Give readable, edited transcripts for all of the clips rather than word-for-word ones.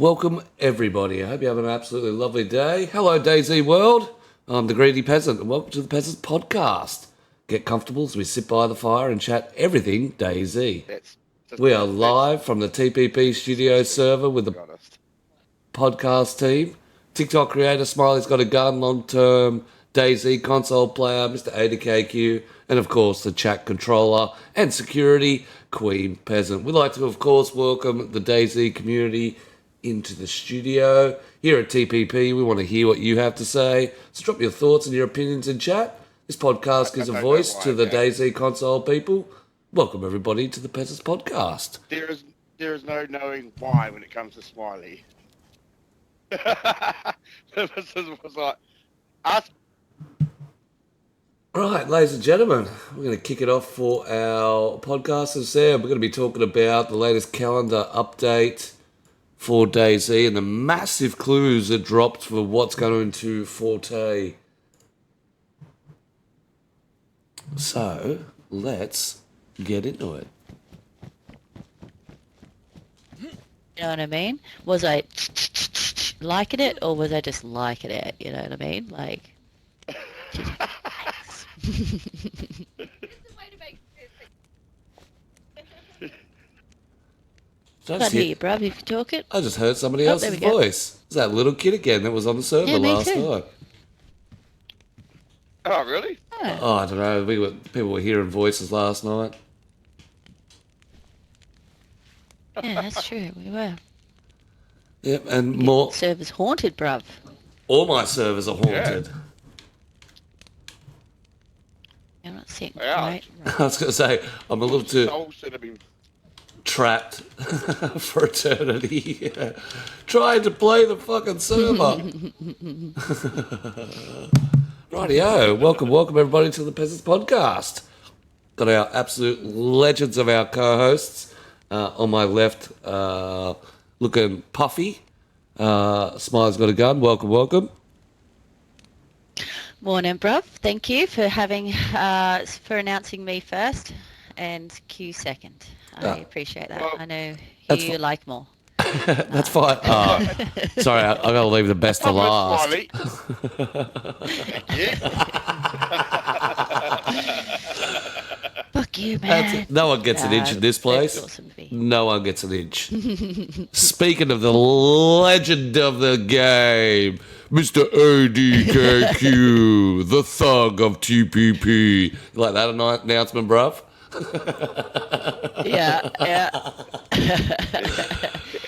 Welcome, everybody. I hope you have an absolutely lovely day. Hello, DayZ world. I'm the Greedy Peasant, and welcome to the Peasant Podcast. Get comfortable as we sit by the fire and chat everything DayZ. We are live from the TPP studio server with the podcast team. TikTok creator Smiley's got a gun, long-term DayZ console player, Mr. ADKQ, and of course the chat controller and security, Queen Peasant. We'd like to, of course, welcome the DayZ community into the studio. Here at TPP, we want to hear what you have to say. So drop your thoughts and your opinions in chat. This podcast gives a voice to the DayZ console people. Welcome everybody to the Peasants Podcast. There is no knowing why when it comes to Smiley. This was like us. Right, ladies and gentlemen, we're going to kick it off for our podcast. As said, we're going to be talking about the latest calendar update for DayZ and the massive clues that dropped for what's going into Forte. So, let's get into it. You know what I mean? Was I liking it, or was I just liking it? You know what I mean? Like, Can't hear you, bruv, if you talk it. I just heard somebody else's voice. It's that little kid again that was on the server last night. Oh, really? Oh, I don't know. People were hearing voices last night. Yeah, that's true. We were. Yep, and more. Server's haunted, bruv. All my servers are haunted. Yeah. I'm not sitting right. I was going to say, I'm a little too trapped for eternity. Trying to play the fucking server. Rightio. Welcome everybody to the Peasants Podcast. Got our absolute legends of our co-hosts. On my left, looking puffy. Smile's got a gun. Welcome. Morning, bruv. Thank you for for announcing me first and Q second. I appreciate that. Well, I know you like more. That's fine. Sorry, I got to leave the best to last. Fuck you, man. No one gets an inch in this place. Awesome no one gets an inch. Speaking of the legend of the game, Mr. ADKQ, the thug of TPP. You like that announcement, bruv? Yeah.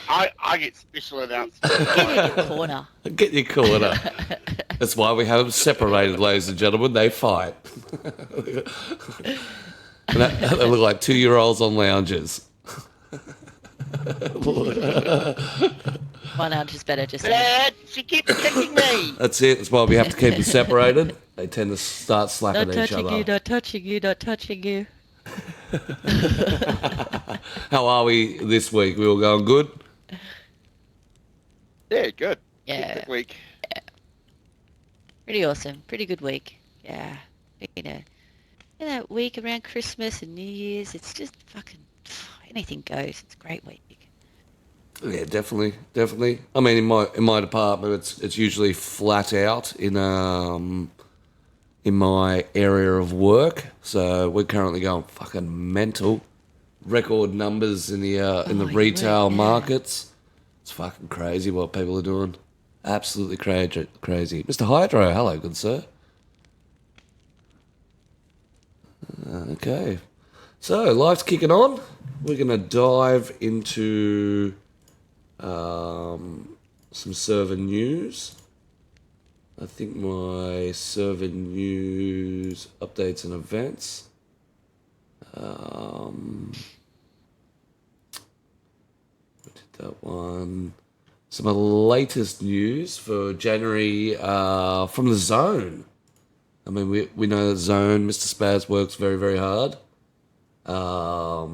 I get special announcements. Get your corner. Get your corner. That's why we have them separated, ladies and gentlemen. They fight. They look like 2-year-olds on lounges. One lounge is better, just Dad, she keeps kicking me. That's it. That's why we have to keep them separated. They tend to start slapping each other. Not touching you. How are we this week? We all going good? Yeah, good. Yeah. Good week. Yeah. Pretty awesome. Pretty good week. Yeah. That week around Christmas and New Year's, it's just fucking anything goes. It's a great week. Yeah, definitely. I mean, in my department, it's usually flat out in my area of work. So we're currently going fucking mental. Record numbers in the retail markets. It's fucking crazy what people are doing. Absolutely crazy. Mr. Hydro, hello, good sir. Okay. So, life's kicking on. We're going to dive into some server news. I think my server news updates and events. We did that one. Some of the latest news for January from the Zone. I mean, we know that Zone, Mr. Spaz works very, very hard. Let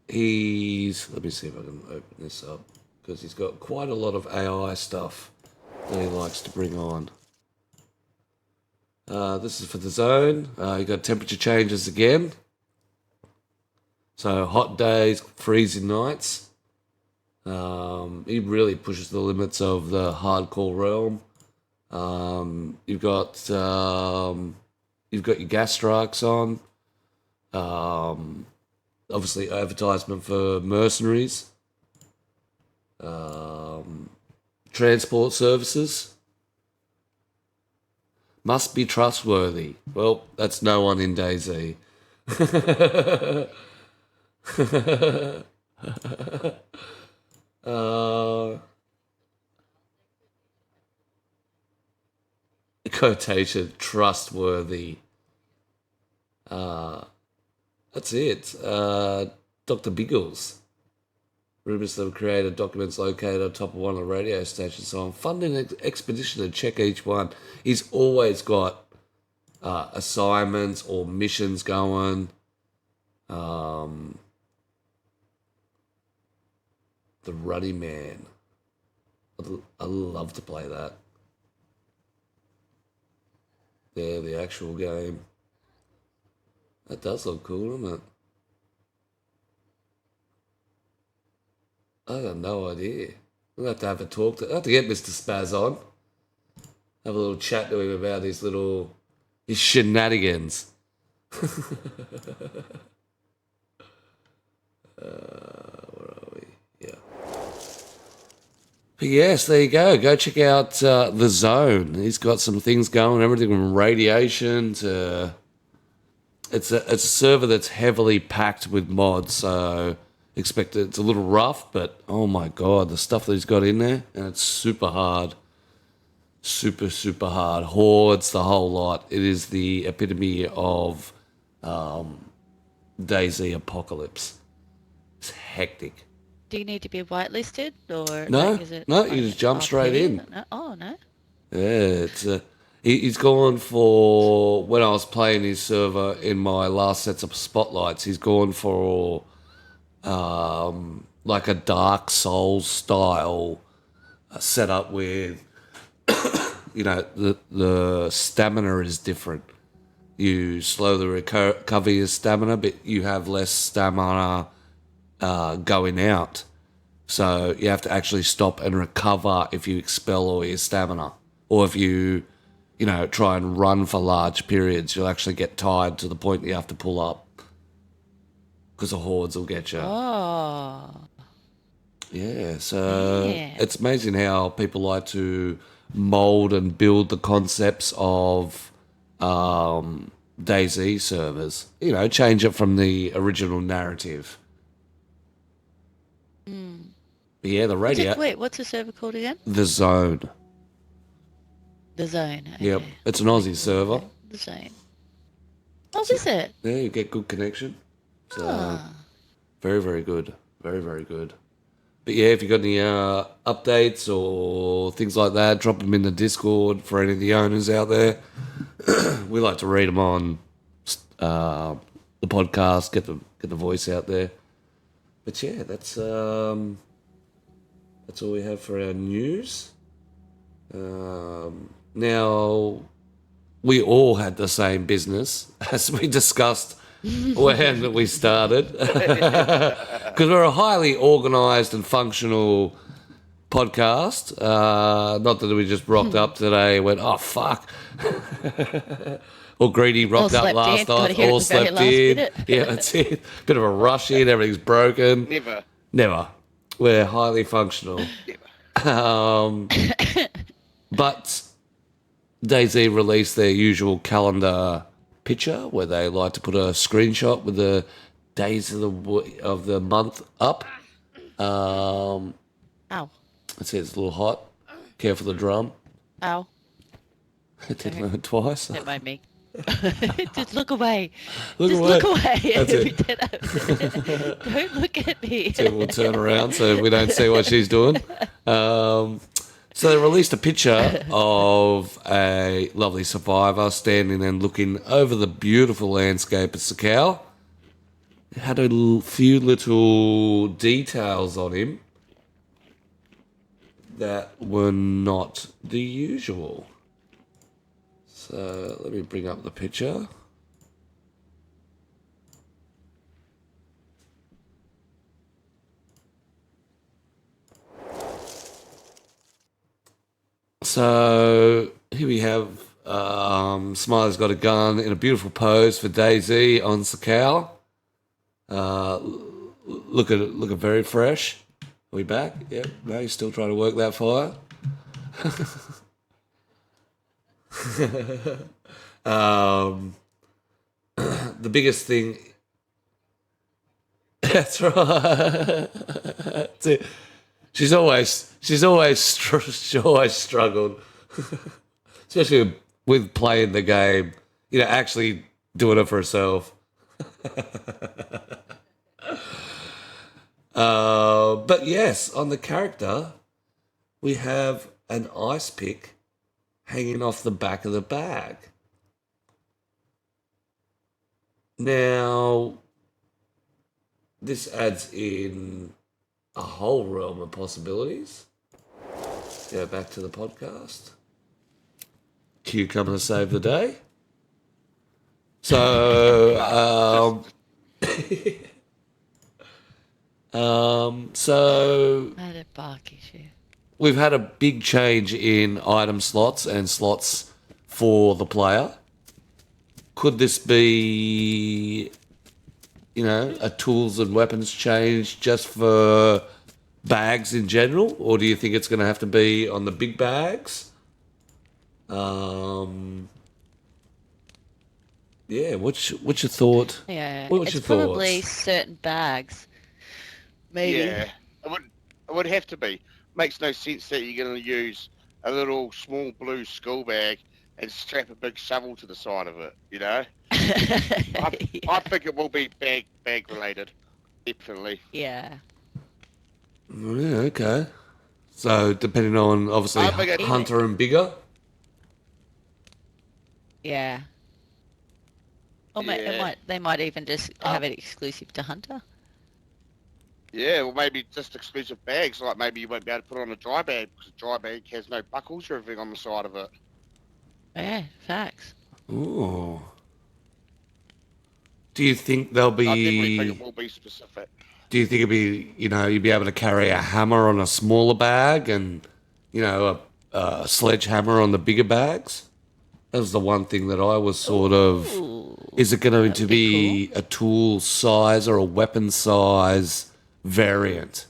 me see if I can open this up, because he's got quite a lot of AI stuff that he likes to bring on. This is for the Zone. You got temperature changes again. So hot days, freezing nights. He really pushes the limits of the hardcore realm. You've got your gas strikes on. Obviously, advertisement for mercenaries. Transport services. Must be trustworthy. Well, that's no one in DayZ. Quotation, trustworthy. That's it. Dr. Biggles. Rumours that have created documents located on top of one of the radio stations. So I'm funding an expedition to check each one. He's always got assignments or missions going. The Ruddy Man. I love to play that. Yeah, the actual game. That does look cool, doesn't it? I got no idea. We'll have to have a talk. I'll have to get Mr. Spaz on. Have a little chat to him about his shenanigans. Where are we? Yeah. But yes, there you go. Go check out The Zone. He's got some things going, everything from radiation to... It's a server that's heavily packed with mods, so expect it's a little rough, but oh my god, the stuff that he's got in there, and it's super hard. Super, super hard. Hordes, the whole lot. It is the epitome of DayZ apocalypse. It's hectic. Do you need to be whitelisted or No, is it no, you just jump straight in. No? Oh no. Yeah, it's he's gone for, when I was playing his server in my last sets of spotlights, he's gone for like a Dark Souls style setup with, the stamina is different. You slowly recover your stamina, but you have less stamina going out. So you have to actually stop and recover if you expel all your stamina. Or if you try and run for large periods, you'll actually get tired to the point that you have to pull up. Because the hordes will get you. Oh. Yeah, so Yeah. it's amazing how people like to mould and build the concepts of DayZ servers. Change it from the original narrative. But yeah, the radio... Wait, what's the server called again? The Zone. The Zone. Okay. Yep, it's an Aussie server. The Zone. Oh, is it? Yeah, you get good connection. So, very, very good. Very, very good. But yeah, if you got any updates or things like that, drop them in the Discord for any of the owners out there. We like to read them on the podcast, get the voice out there. But yeah, that's all we have for our news. Now, we all had the same business, as we discussed when we started. Because we're a highly organised and functional podcast. Not that we just rocked up today and went, oh, fuck. Or Greedy rocked up last night, all slept in. Yeah, that's it. Bit of a rush in, everything's broken. Never. We're highly functional. But DayZ released their usual calendar picture where they like to put a screenshot with the days of the month up. Ow. That's it, it's a little hot. Careful the drum. Ow. It did it twice. Don't mind me. Just look away. Look away. That's it. Don't look at me. So we'll turn around so we don't see what she's doing. So they released a picture of a lovely survivor standing and looking over the beautiful landscape of Sakau. It had a few little details on him that were not the usual. So let me bring up the picture. So here we have Smiley's got a gun in a beautiful pose for DayZ on Sakau. Looking very fresh. Are we back? Yep. No, you're still trying to work that fire. The biggest thing. That's right. That's it. She's always struggled, especially with playing the game. Actually doing it for herself. But yes, on the character, we have an ice pick hanging off the back of the bag. Now, this adds in a whole realm of possibilities. Go back to the podcast. Q coming to save the day. So, so I had a bark issue. we've had a big change in item slots and slots for the player. Could this be, a tools and weapons change just for bags in general, or do you think it's going to have to be on the big bags? Yeah. What's your thought? Yeah, What's it's your probably thoughts? certain bags. Maybe. Yeah, it would have to be. Makes no sense that you're going to use a little small blue school bag and strap a big shovel to the side of it. I think it will be bag related, definitely. Yeah. Yeah. Okay. So depending on obviously I think it- Hunter and bigger. Yeah. Or Yeah. they might even just have it exclusive to Hunter. Yeah, well, maybe just exclusive bags. Like maybe you won't be able to put on a dry bag because a dry bag has no buckles or everything on the side of it. Yeah, facts. Ooh. Do you think there'll I definitely think be? it will be specific. Do you think it'd be? You'd be able to carry a hammer on a smaller bag and, a sledgehammer on the bigger bags? That was the one thing that I was sort of. Ooh, Is it going that'd to be be a tool size or a weapon size variant?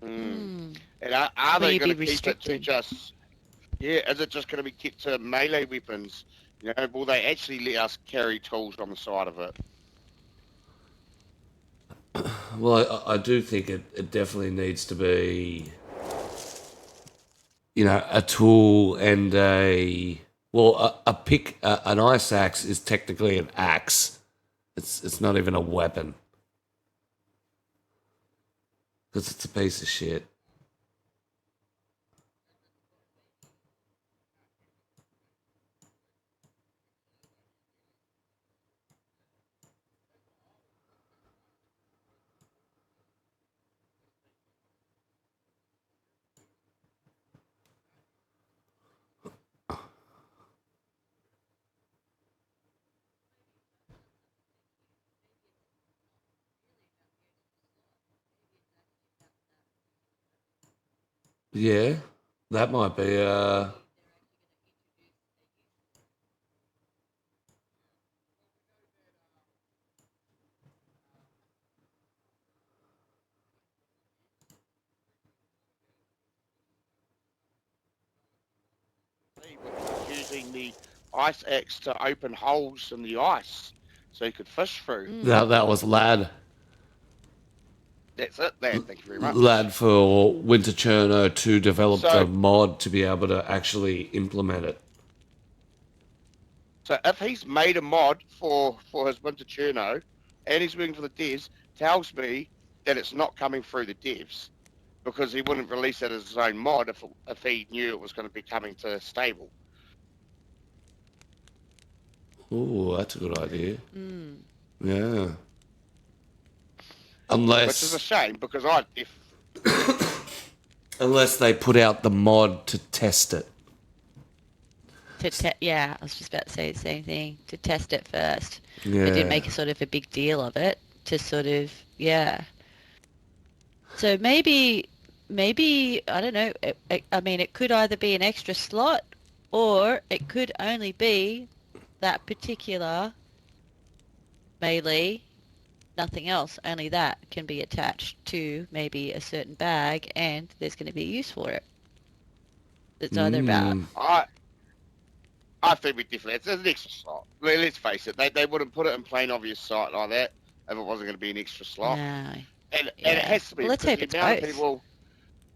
And are Will they you going be to keep it to restricted? just? Yeah, is it just going to be kept to melee weapons? Will they actually let us carry tools on the side of it? Well, I do think it definitely needs to be, a tool and a pick. An ice axe is technically an axe. It's not even a weapon because it's a piece of shit. Yeah, that might be. Using the ice axe to open holes in the ice so you could fish through. That was Lad. That's it, lad. Thank you very much. Lad for Winter Cherno to develop So- the mod to be able to actually implement it. So if he's made a mod for his Winter Cherno and he's working for the devs, tells me that it's not coming through the devs because he wouldn't release it as his own mod if he knew it was going to be coming to stable. Ooh, that's a good idea. Yeah. Which is a shame because Unless they put out the mod to test it. Yeah, I was just about to say the same thing. To test it first. Yeah. They did make a sort of a big deal of it to sort of, yeah. So maybe maybe, I don't know, I mean, it could either be an extra slot or it could only be that particular melee, nothing else, only that can be attached to maybe a certain bag and there's going to be use for it. It's either about, Mm. I think we definitely it's an extra slot. Let's face it, they wouldn't put it in plain obvious sight like that if it wasn't going to be an extra slot. no, And it yeah. has to be Well, let's because hope it's both.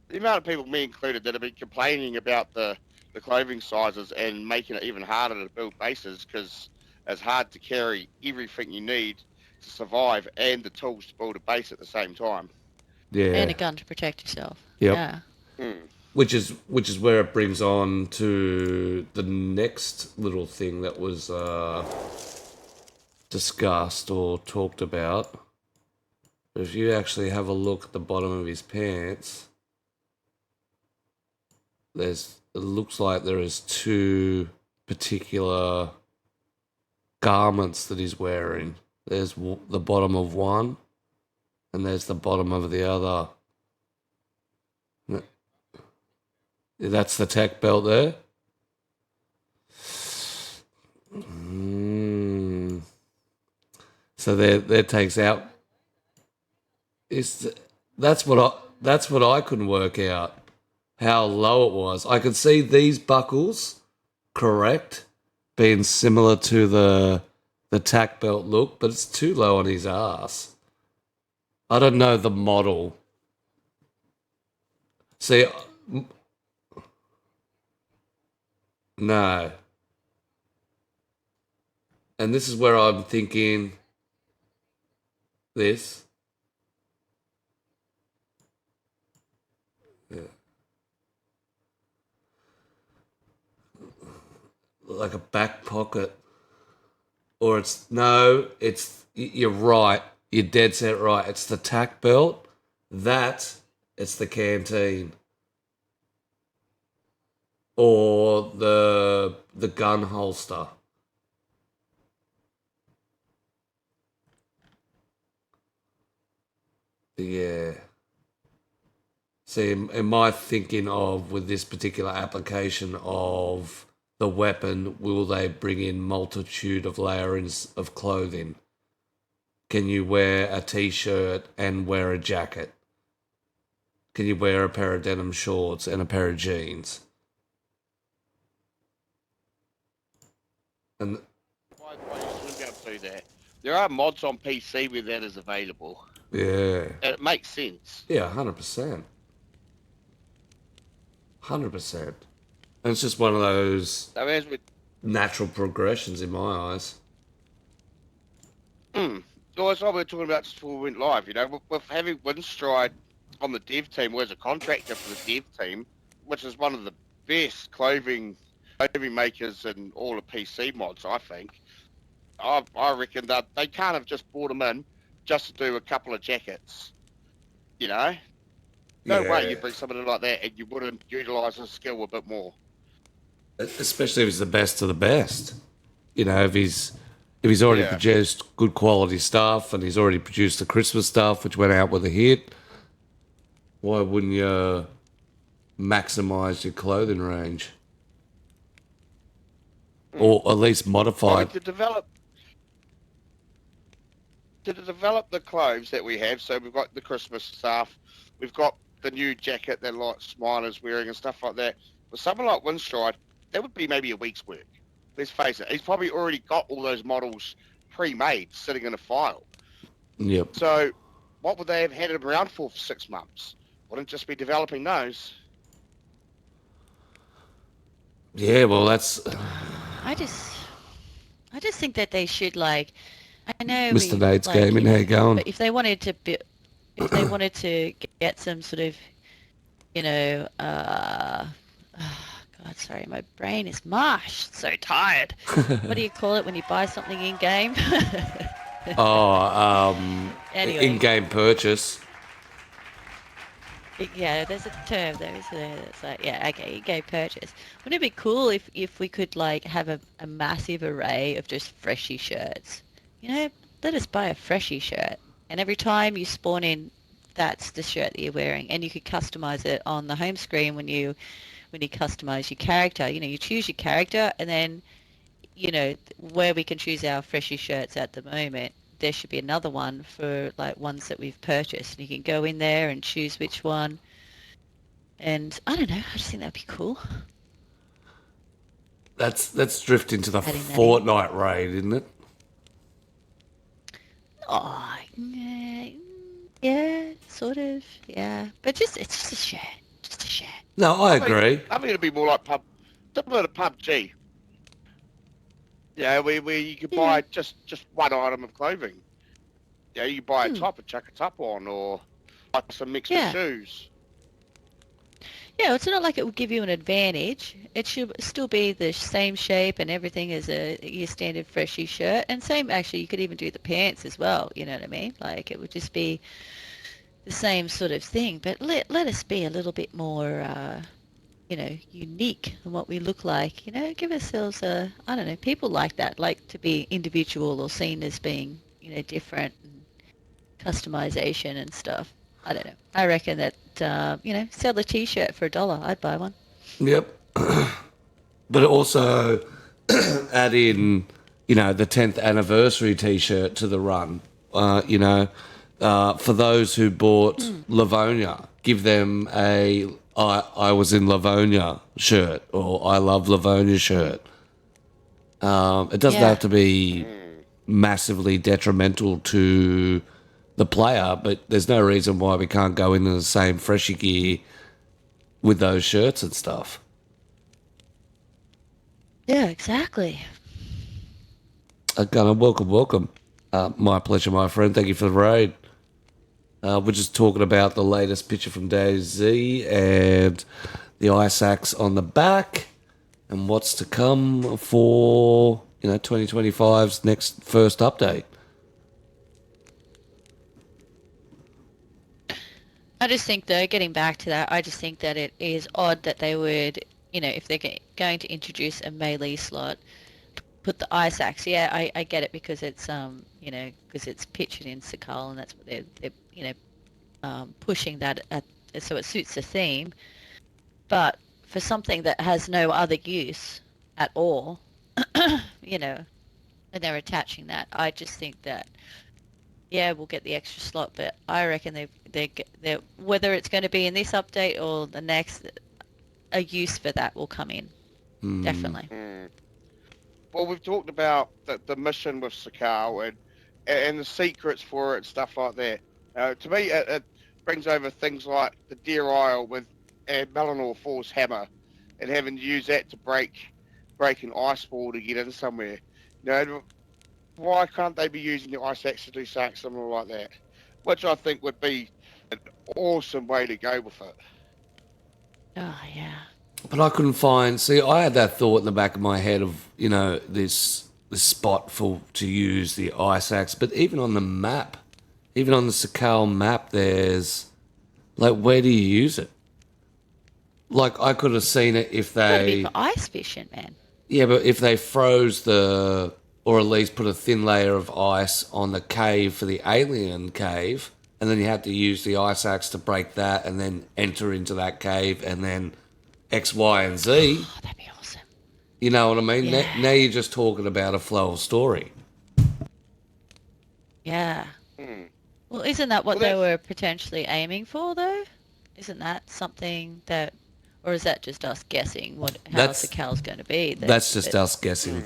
the amount of people, me included, that have been complaining about the clothing sizes and making it even harder to build bases because it's hard to carry everything you need to survive and the tools to build a base at the same time. And a Yeah. gun to protect yourself. Yep. Yeah. Hmm. Which is where it brings on to the next little thing that was discussed or talked about. If you actually have a look at the bottom of his pants, it looks like there is two particular garments that he's wearing. There's the bottom of one, and there's the bottom of the other. That's the tech belt there. So there takes out. That's what I couldn't work out how low it was. I could see these buckles, correct, being similar to the tack belt look, but it's too low on his ass. I don't know the model. See, no. And this is where I'm thinking this. Yeah. Like a back pocket. Or you're right. You're dead set right. It's the tack belt. It's the canteen. Or the gun holster. Yeah. See, in my thinking of with this particular application of the weapon, will they bring in multitude of layerings of clothing? Can you wear a t-shirt and wear a jacket? Can you wear a pair of denim shorts and a pair of jeans? And By the way, you shouldn't be able to do that. There are mods on PC where that is available, yeah, and it makes sense. yeah, 100%, 100%. And it's just one of those So as we, natural progressions in my eyes. so that's what we were talking about just before we went live. You know, with having Windstride on the dev team, was a contractor for the dev team, which is one of the best clothing makers in all the PC mods, I think. I reckon that they can't have just brought him in just to do a couple of jackets. You know, no way you Yeah. bring somebody like that and you wouldn't utilise his skill a bit more. Especially if he's the best of the best. You know, if he's already Yeah. produced good quality stuff and he's already produced the Christmas stuff, which went out with a hit, why wouldn't you maximize your clothing range? Or at least Well, modify it? to develop the clothes that we have, so we've got the Christmas stuff, we've got the new jacket that like Smiler's wearing and stuff like that. For someone like Windstride, that would be maybe a week's work. Let's face it, he's probably already got all those models pre-made sitting in a file. Yep. So what would they have had him around for 6 months? Wouldn't just be developing those. Yeah, well, that's I just think that they should like. I know Mr. we Nate's like, gaming. How you going? but if they wanted to if they wanted to get some sort of, God, sorry, my brain is mush. So tired. What do you call it when you buy something in game? Oh, Anyway. in-game purchase. Yeah, there's a term there, isn't there? It's like, yeah, okay, in-game purchase. Wouldn't it be cool if we could like have a massive array of just freshie shirts? You know, let us buy a freshie shirt, and every time you spawn in that's the shirt that you're wearing. And you could customize it on the home screen when you customize your character. You choose your character, and then where we can choose our freshie shirts at the moment, there should be another one for like ones that we've purchased. And you can go in there and choose which one. And I don't know, I just think that'd be cool. Let's drift into the Adding that in. Fortnite raid, isn't it? Oh, yeah, sort of, yeah. But it's just a shirt, just a shirt. No, I agree. I think it'd be more like similar to PUBG. Yeah, where you could buy just one item of clothing. Yeah, you buy a top and chuck a top on, or like some mixed shoes. Yeah, it's not like it will give you an advantage. It should still be the same shape and everything as your standard freshie shirt. And same, actually, you could even do the pants as well, you know what I mean? Like, it would just be the same sort of thing. But let us be a little bit more, unique in what we look like. Give ourselves I don't know, people like that, like to be individual or seen as being, different, and customization and stuff. I don't know. I reckon that, sell a T-shirt for $1. I'd buy one. Yep. But also add in, the 10th anniversary T-shirt to the run. For those who bought Livonia, give them a I was in Livonia shirt or I love Livonia shirt. It doesn't have to be massively detrimental to the player, but there's no reason why we can't go into the same freshie gear with those shirts and stuff. Yeah, exactly. Gunnar, welcome. My pleasure, my friend. Thank you for the raid. We're just talking about the latest picture from DayZ and the ice axe on the back and what's to come for 2025's next first update. I just think, though, getting back to that, I just think that it is odd that they would, if they're going to introduce a melee slot, put the ice axe. Yeah, I get it because it's, because it's pictured in Sakal, and that's what they're pushing that so it suits the theme. But for something that has no other use at all, and they're attaching that, I just think that, yeah, we'll get the extra slot, but I reckon they whether it's going to be in this update or the next, a use for that will come in. Definitely. Well, we've talked about the mission with Sakal and the secrets for it and stuff like that. To me, it brings over things like the Deer Isle with Melanor Force Hammer and having to use that to break an ice wall to get in somewhere. Why can't they be using the ice axe to do something similar like that? Which I think would be an awesome way to go with it. Oh, yeah. But I couldn't find. See, I had that thought in the back of my head of this spot to use the ice axe. But even on the map, even on the Sakal map, there's like, where do you use it? Like, I could have seen it if they It's gotta be for ice fishing, man. Yeah, but if they froze or at least put a thin layer of ice on the cave for the alien cave, and then you had to use the ice axe to break that and then enter into that cave and then X, Y, and Z. Oh, that'd be awesome. You know what I mean? Yeah. Now you're just talking about a flow of story. Yeah. Well, isn't that what they were potentially aiming for, though? Isn't that something that, or is that just us guessing how Sakal's going to be? That's just us guessing.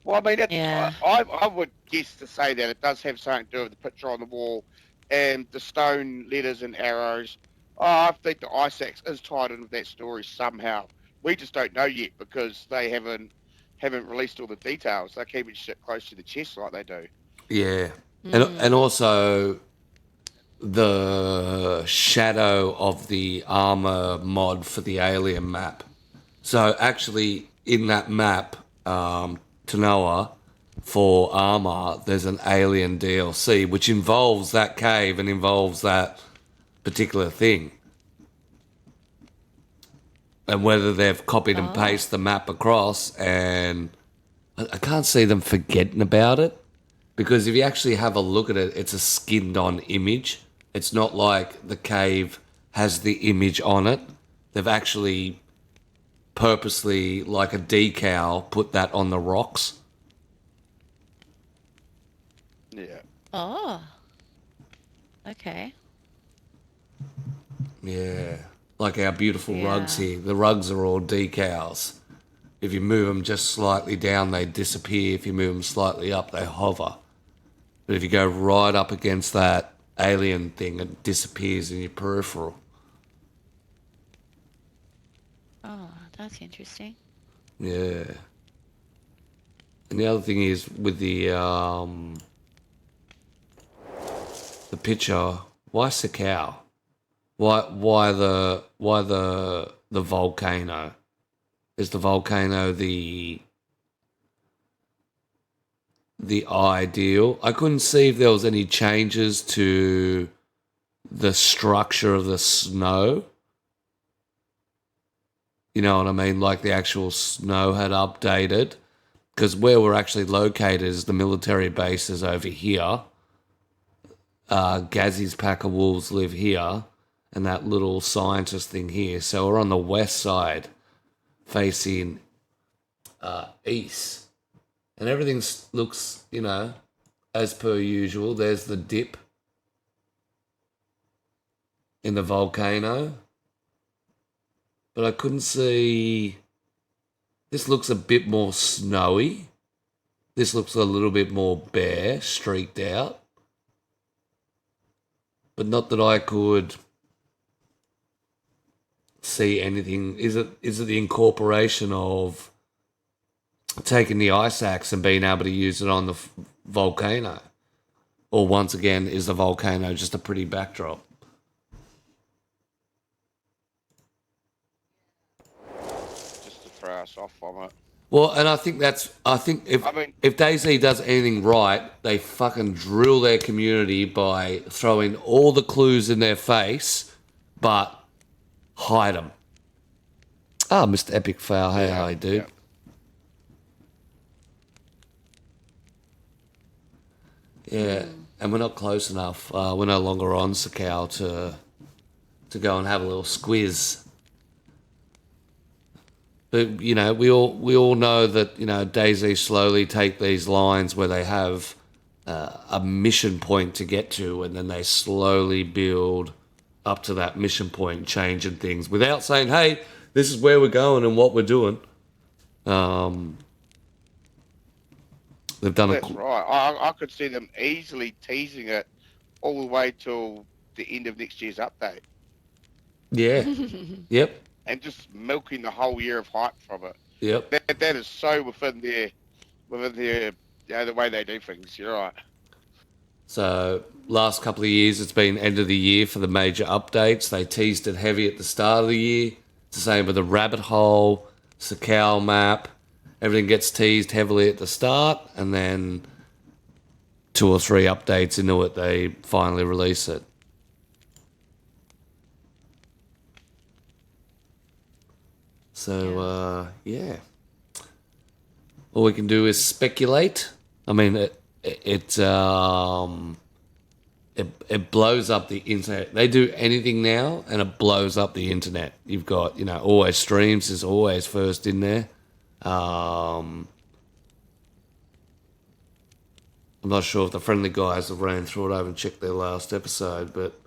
Well, I mean, Yeah. I would guess to say that it does have something to do with the picture on the wall and the stone letters and arrows. I think the ice axe is tied in with that story somehow. We just don't know yet because they haven't released all the details. They're keeping shit close to the chest like they do. Yeah. And also the shadow of the armor mod for the alien map. So actually in that map, Tanoa, for armor, there's an alien DLC which involves that cave and involves that particular thing. And whether they've copied and pasted the map across, and I can't see them forgetting about it. Because if you actually have a look at it, it's a skinned-on image. It's not like the cave has the image on it. They've actually purposely, like a decal, put that on the rocks. Yeah. Oh. Okay. Yeah. Like our beautiful rugs Yeah. here. The rugs are all decals. If you move them just slightly down, they disappear. If you move them slightly up, they hover. But if you go right up against that alien thing, it disappears in your peripheral. Oh, that's interesting. Yeah. And the other thing is with the picture, why Sakau? Why the volcano? Is the volcano the ideal? I couldn't see if there was any changes to the structure of the snow. You know what I mean? Like the actual snow had updated. Because where we're actually located is the military bases over here. Gazzy's pack of wolves live here. And that little scientist thing here. So we're on the west side, facing east. And everything looks, you know, as per usual. There's the dip in the volcano. But I couldn't see... This looks a bit more snowy. This looks a little bit more bare, streaked out. But not that I could see anything. Is it the incorporation of taking the ice axe and being able to use it on the volcano? Or once again, is the volcano just a pretty backdrop? Just to throw us off from it. Well, and I think if DayZ does anything right, they fucking drill their community by throwing all the clues in their face, but hide them. Ah, Mr. Epic Fail, hey, how you dude? Yeah, and we're not close enough. We're no longer on Sakau to go and have a little squiz. But, you know, we all know that, you know, DayZ slowly take these lines where they have a mission point to get to, and then they slowly build up to that mission point, changing things without saying, hey, this is where we're going and what we're doing. They've done That's right. I could see them easily teasing it all the way till the end of next year's update. Yeah. Yep. And just milking the whole year of hype from it. Yep. That is so within their you know, the way they do things. You're right. So last couple of years, it's been end of the year for the major updates. They teased it heavy at the start of the year. It's the same with the rabbit hole, Sakau map. Everything gets teased heavily at the start, and then 2 or 3 updates into it, they finally release it. So, yeah. All we can do is speculate. I mean, it blows up the internet. They do anything now, and it blows up the internet. You've got, you know, always streams is always first in there. I'm not sure if the friendly guys have ran through it. I haven't checked their last episode, but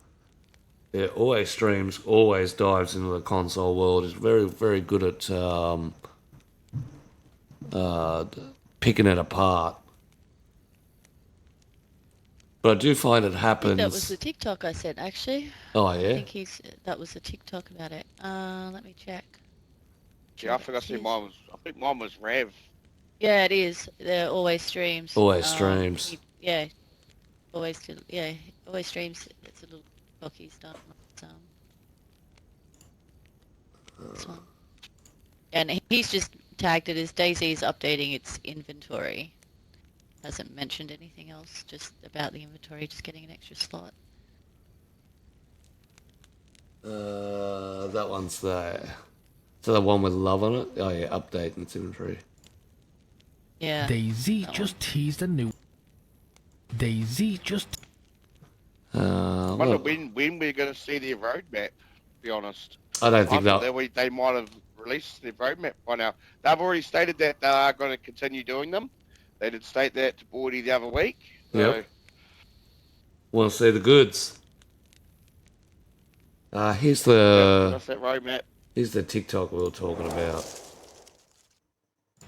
yeah, always streams, always dives into the console world. Is very, very good at picking it apart. But I do find it happens. That was the TikTok I sent, actually. Oh yeah. I think that was the TikTok about it. Let me check. Yeah, I think I think mine was Rev. Yeah, it is. They're always streams. Always streams. Always streams. It's a little cocky stuff. This one. And he's just tagged it as DayZ's updating its inventory. Hasn't mentioned anything else, just about the inventory, just getting an extra slot. That one's there. So the one with love on it? Oh yeah, update its inventory. Yeah. DayZ just teased a new... DayZ just I wonder Well, when we're going to see their roadmap, to be honest. I don't I think thought that. that they might have released their roadmap by now. They've already stated that they are going to continue doing them. They did state that to Bordy the other week. So, Yep. Want to see the goods? Here's yep, give the us that roadmap. here's the TikTok we were talking about.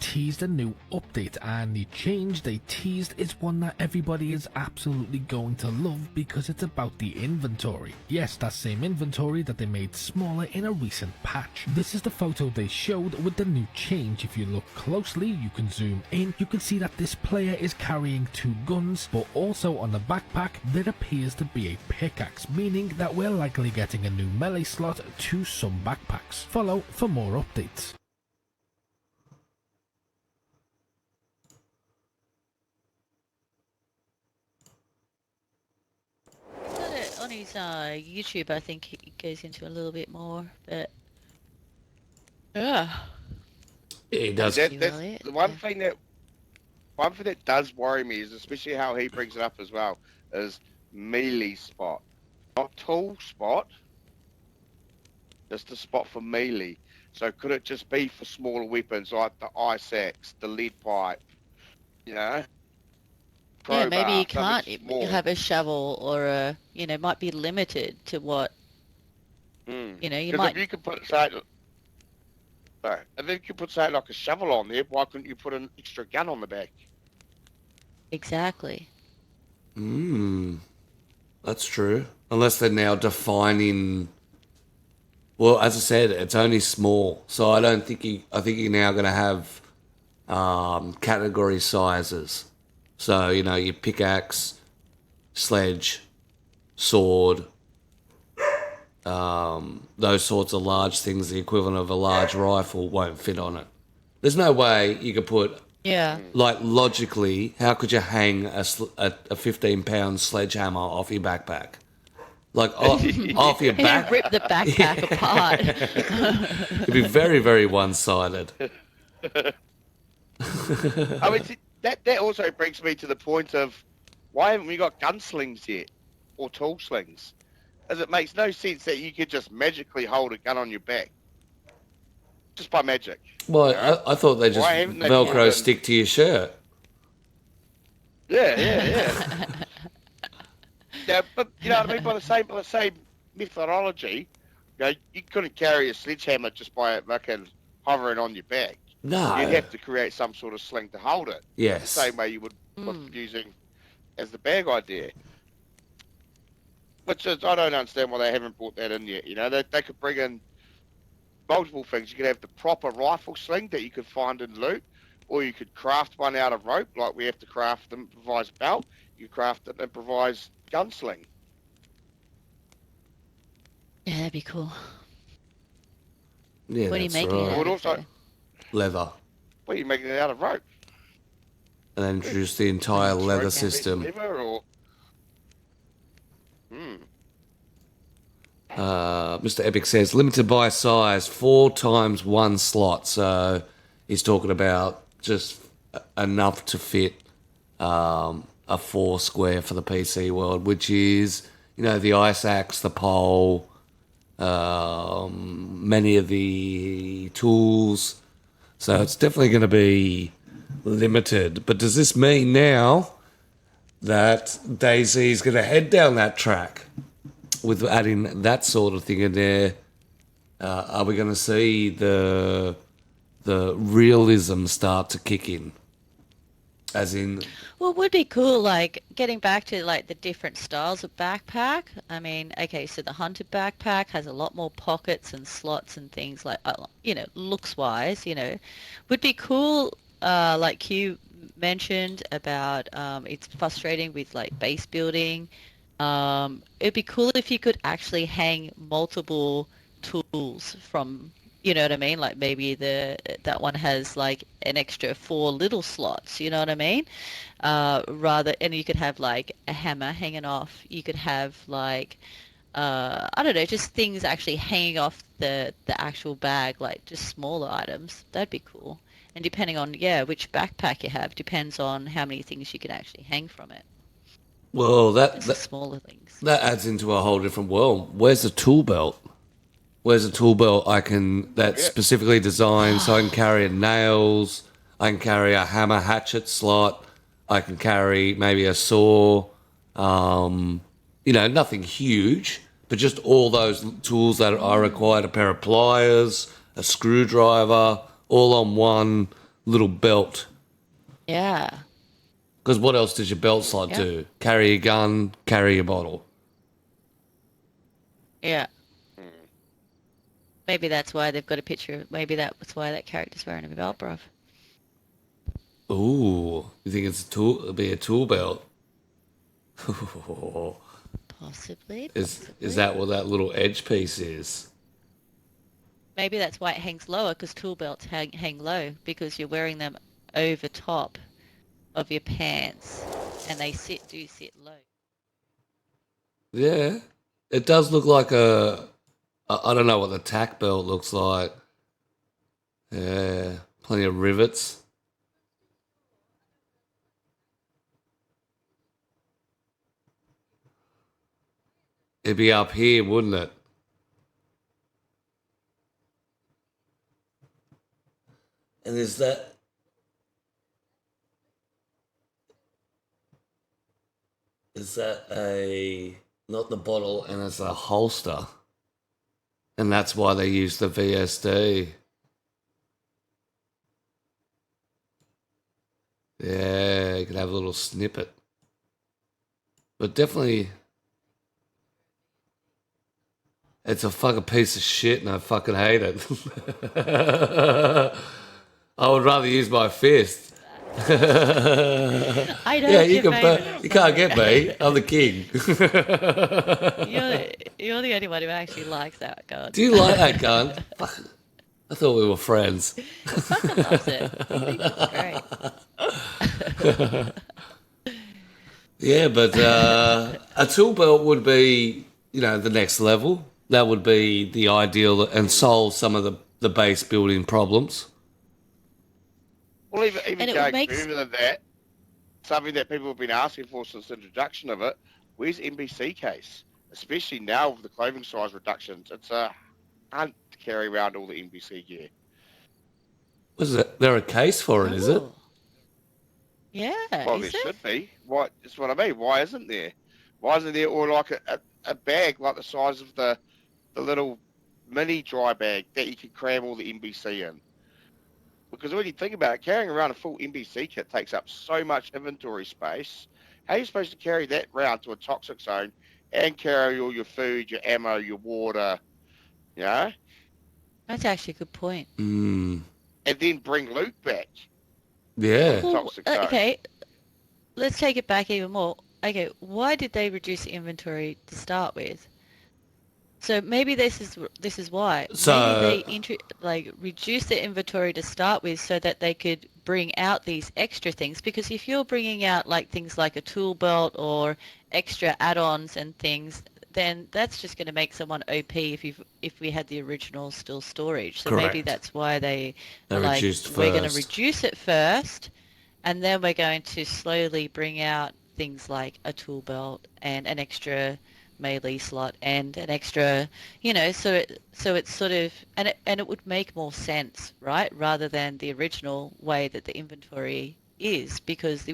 teased a new update, and the change they teased is one that everybody is absolutely going to love because it's about the inventory. Yes, that same inventory that they made smaller in a recent patch. This is the photo they showed with the new change. If you look closely, you can zoom in, you can see that this player is carrying 2 guns, but also on the backpack there appears to be a pickaxe, meaning that we're likely getting a new melee slot to some backpacks. Follow for more updates. On his YouTube, I think he goes into a little bit more, but yeah, It does. That's really it. the one thing that does worry me is especially how he brings it up as well is melee spot, not tool spot, just a spot for melee. So could it just be for smaller weapons like the ice axe, the lead pipe, you know? Yeah, maybe you Crowbar, can't something small. have a shovel or a, might be limited to what, you Because might. if you could put say, if you could put say like a shovel on there, why couldn't you put an extra gun on the back? Exactly. That's true. Unless they're now defining. Well, as I said, it's only small, so I don't think you. I think you're now going to have category sizes. So your pickaxe, sledge, sword, those sorts of large things, the equivalent of a large rifle, won't fit on it. There's no way you could put. Yeah. Like, logically, how could you hang a 15-pound sledgehammer off your backpack? Like, off your back? Rip the backpack apart. It'd be very, very one-sided. I mean, that also brings me to the point of why haven't we got gunslings yet or tool slings? As it makes no sense that you could just magically hold a gun on your back just by magic. Well, I thought they just Why haven't they Velcro pulled in- stick to your shirt. Yeah. Yeah, but you know what I mean. By the same methodology, you couldn't carry a sledgehammer just by fucking hovering on your back. No. You'd have to create some sort of sling to hold it. Yes. The same way you would using as the bag idea. Which is, I don't understand why they haven't brought that in yet. They could bring in multiple things. You could have the proper rifle sling that you could find in loot, or you could craft one out of rope, like we have to craft an improvised belt. You craft an improvised gunsling. Yeah, that'd be cool. Yeah, What are you that's making it right. out Would of, also, though? Leather. what are you making it out of rope? And then introduce the entire leather Rope, system. leather, or... Mr. Epic says, limited by size, 4 times 1 slot. So he's talking about just enough to fit a 4 square for the PC world, which is, the ice axe, the pole, many of the tools. So it's definitely going to be limited. But does this mean now that DayZ is going to head down that track with adding that sort of thing in there? Are we going to see the realism start to kick in? As in, Well, it would be cool, like, getting back to, like, the different styles of backpack. I mean, okay, so the hunter backpack has a lot more pockets and slots and things, like, looks-wise, Would be cool, like you mentioned about it's frustrating with, like, base building. It'd be cool if you could actually hang multiple tools from, you know what I mean? Like maybe that one has like an extra 4 little slots, you know what I mean? And you could have like a hammer hanging off. You could have like I don't know, just things actually hanging off the actual bag, like just smaller items. That'd be cool. And depending on which backpack you have, depends on how many things you can actually hang from it. Well, It's the smaller things. that adds into a whole different world. Where's the tool belt? Where's a tool belt that's Yeah. specifically designed so I can carry nails, I can carry a hammer hatchet slot, I can carry maybe a saw, nothing huge, but just all those tools that I required, a pair of pliers, a screwdriver, all on one little belt. Yeah. Because what else does your belt slot do? Carry a gun, carry a bottle. Yeah. Maybe that's why they've got a picture. Maybe that's why that character's wearing a belt, bruv. Ooh, you think it'll be a tool belt? Possibly. Is that what that little edge piece is? Maybe that's why it hangs lower, because tool belts hang low, because you're wearing them over top of your pants, and they do sit low. Yeah, it does look like I don't know what the tack belt looks like. Yeah, plenty of rivets. It'd be up here, wouldn't it? And is that a not the bottle and it's a holster? And that's why they use the VSD. Yeah, you could have a little snippet. But definitely, it's a fucking piece of shit and I fucking hate it. I would rather use my fist. I know. Yeah, you can't get me. I'm the king. You're the only one who actually likes that gun. Do you like that gun? Fuck, I thought we were friends. Fucking loves it. He thinks it's great. Yeah, but a tool belt would be, the next level. That would be the ideal and solve some of the base building problems. Well, even And it going makes- further than that, something that people have been asking for since the introduction of it, where's NBC case? Especially now with the clothing size reductions, it's a hunt to carry around all the NBC gear. Was there a case for it, is it? Oh. Yeah, Well, is there it? should be. Why? That's what I mean. Why isn't there? Why isn't there, or like a bag like the size of the little mini dry bag that you can cram all the NBC in? Because when you think about it, carrying around a full NBC kit takes up so much inventory space. How are you supposed to carry that round to a toxic zone and carry all your food, your ammo, your water, you know, That's actually a good point. Mm, and then bring loot back? yeah. Well, Toxic zone. okay, let's take it back even more. Okay, why did they reduce the inventory to start with? So maybe this is why. So- Maybe they reduced the inventory to start with so that they could bring out these extra things. Because if you're bringing out things like a tool belt or extra add-ons and things, then that's just going to make someone OP if we had the original still storage. So maybe Correct. that's why they They are reduced we're going to first. reduce it first, and then we're going to slowly bring out things like a tool belt and an extra melee slot and an extra, so it's sort of, and it would make more sense, right, rather than the original way that the inventory is, because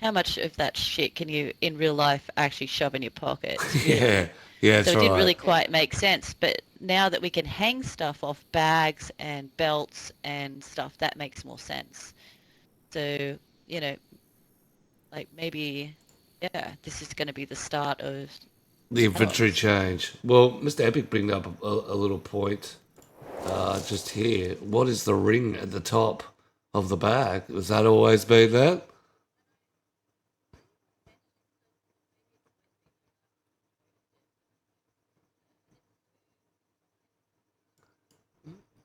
how much of that shit can you in real life actually shove in your pockets? Really? Yeah, that's So it right. didn't really quite make sense. But now that we can hang stuff off bags and belts and stuff, that makes more sense. So, maybe, yeah, this is going to be the start of The inventory change. Well, Mr. Epic bring up a little point just here. What is the ring at the top of the bag? Has that always been that?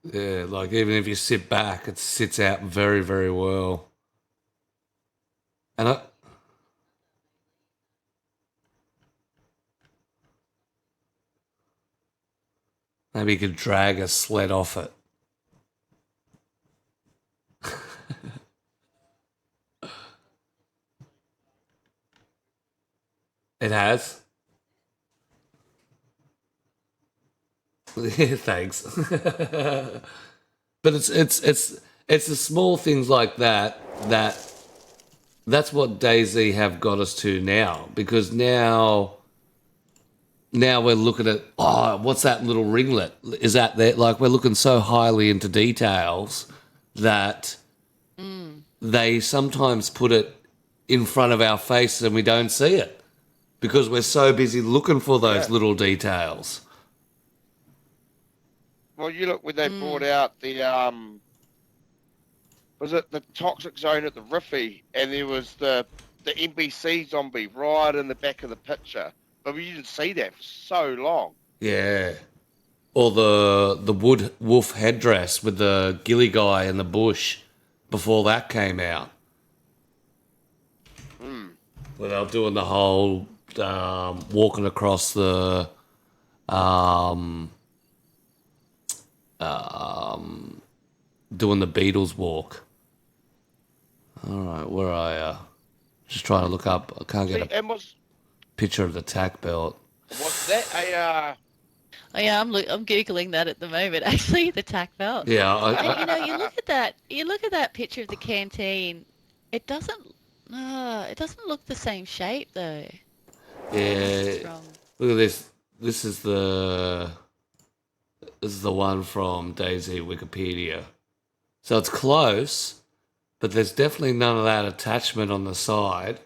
Yeah, even if you sit back, it sits out very, very well. And maybe you could drag a sled off it. It has. Yeah, thanks. But it's the small things like that's what DayZ have got us to now, because now we're looking at, what's that little ringlet? Is that there? Like, we're looking so highly into details that they sometimes put it in front of our face and we don't see it because we're so busy looking for those little details. Well, you look when they brought out the was it the toxic zone at the Riffy, and there was the NBC zombie right in the back of the picture, but we didn't see that for so long. Yeah. Or the wood wolf headdress with the ghillie guy in the bush before that came out. When they were doing the whole walking across the doing the Beatles walk. All right, where are you? Just trying to look up. I can't get a picture of the tack belt. Was that a Oh yeah, I'm googling that at the moment. Actually, the tack belt. Yeah, And, you look at that. You look at that picture of the canteen. It doesn't. It doesn't look the same shape though. yeah. Look at this. This is the one from DayZ Wikipedia. So it's close, but there's definitely none of that attachment on the side.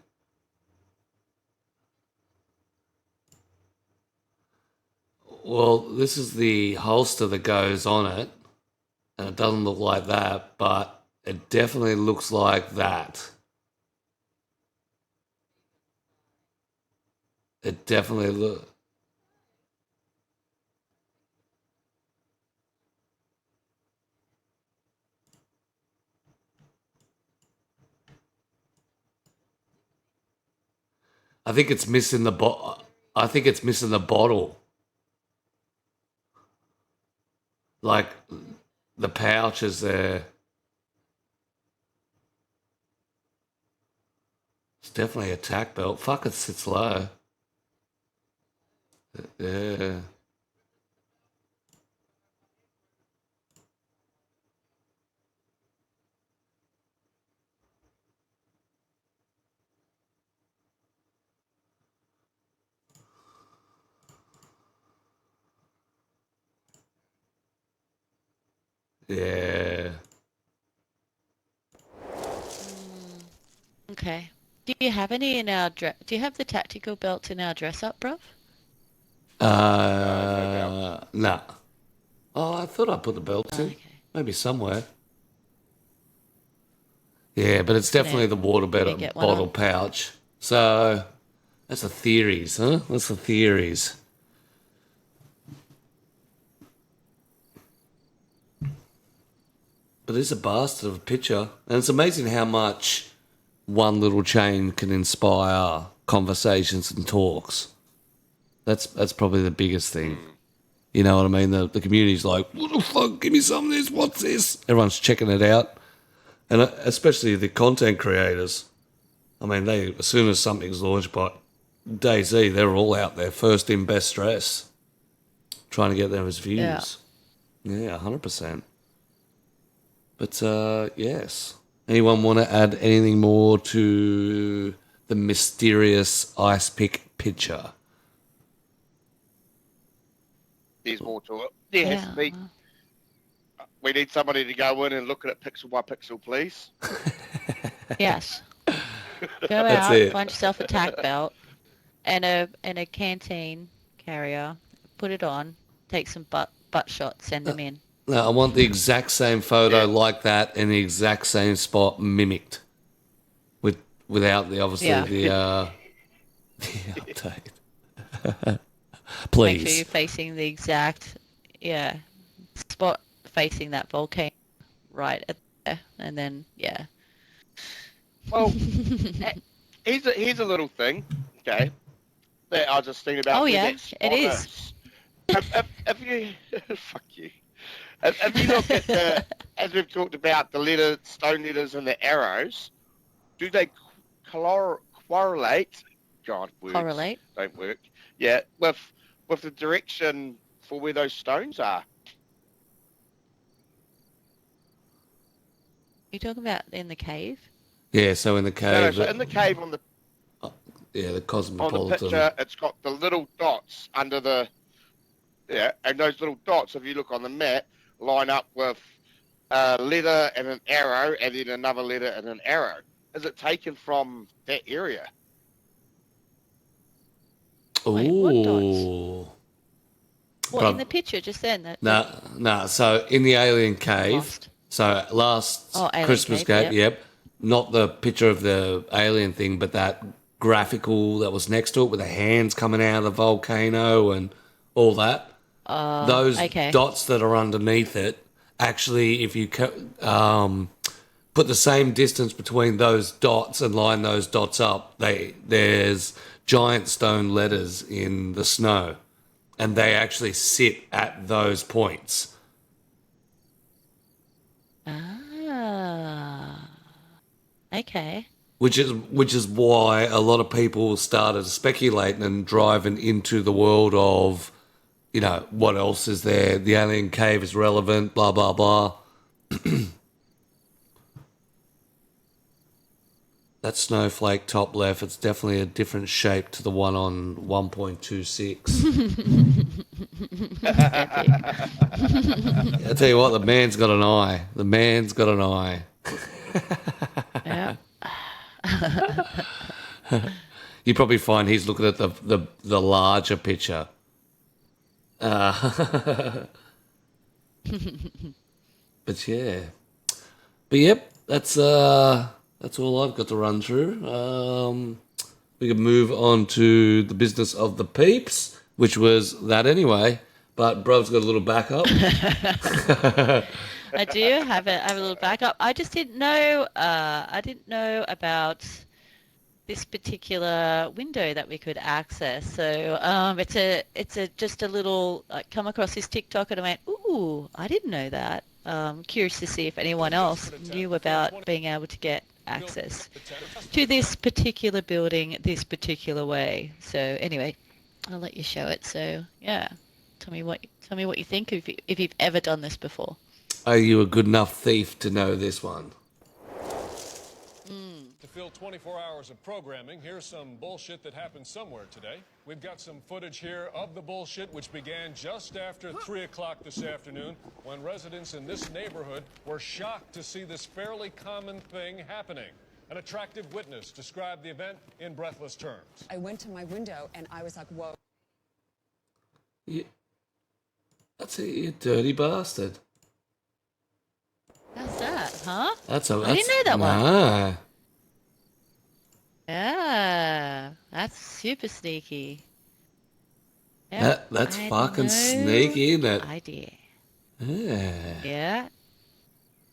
Well, this is the holster that goes on it, and it doesn't look like that, but it definitely looks like that. It definitely look. I think it's missing the I think it's missing the bottle. Like, the pouch is there. It's definitely a tack belt. Fuck, it sits low. Yeah. Yeah. Okay. Do you have any in our Do you have the tactical belts in our dress up, bruv? Nah. Oh, I thought I put the belts in. Okay. Maybe somewhere. Yeah, but it's definitely the water get one bottle on. pouch. So that's the theories, huh? That's the theories. But it's a bastard of a picture. And it's amazing how much one little chain can inspire conversations and talks. That's probably the biggest thing. You know what I mean? The community's like, what the fuck? Give me some of this. What's this? Everyone's checking it out. And especially the content creators. I mean, as soon as something's launched by DayZ, they're all out there, first in, best dress, trying to get them as views. Yeah, 100%. But, yes. Anyone want to add anything more to the mysterious ice pick picture? there's more to it? There has to be. We need somebody to go in and look at it pixel by pixel, please. Yes. Go That's out, it. find yourself a tack belt and a canteen carrier. Put it on. Take some butt shots. Send them in. No, I want the exact same photo like that in the exact same spot mimicked, without the the update. Please. Make sure you're facing the exact spot facing that volcano right at there, and then Well, here's a little thing, okay, that I was just thinking about. Oh with yeah, that it is. If you fuck you. If you look at as we've talked about, the stone letters and the arrows, do they correlate God, words Correlate. don't work. Yeah, with the direction for where those stones are. You talking about in the cave? Yeah, so in the No, cave, so in the cave on the Cosmopolitan. picture, it's got the little dots under the and those little dots, if you look on the map, line up with a letter and an arrow, and then another letter and an arrow. Is it taken from that area? Wait, what dots? Ooh. What, in the picture just then? No. So in the alien cave, Lost. so last Alien Christmas cave, cave, yep. Not the picture of the alien thing, but that graphical that was next to it with the hands coming out of the volcano and all that. Those okay. dots that are underneath it, actually, if you put the same distance between those dots and line those dots up, there's giant stone letters in the snow, and they actually sit at those points. Ah. Okay. Which is why a lot of people started speculating and driving into the world of, what else is there? The alien cave is relevant, blah, blah, blah. That snowflake top left, it's definitely a different shape to the one on 1.26. I tell you what, the man's got an eye. The man's got an eye. Yeah. You probably find he's looking at the larger picture. But yeah. But yep, that's all I've got to run through. We can move on to the business of the peeps, which was that anyway. But Brov's got a little backup. I do have a little backup. I just didn't know. I didn't know about this particular window that we could access. So it's just a little. I come across this TikTok and I went, ooh, I didn't know that. Curious to see if anyone else knew about being able to get access to this particular building this particular way. So anyway, I'll let you show it. So yeah, tell me what you think if you've ever done this before. Are you a good enough thief to know this one? To fill 24 hours of programming, here's some bullshit that happened somewhere today. We've got some footage here of the bullshit, which began just after 3 o'clock this afternoon, when residents in this neighborhood were shocked to see this fairly common thing happening. An attractive witness described the event in breathless terms. I went to my window and I was like, whoa. Yeah. That's it, you dirty bastard. How's that, huh? I didn't know that one. Nah. Yeah, that's super sneaky. Yeah, That's I had fucking no sneaky, isn't it? idea. Yeah. Yeah.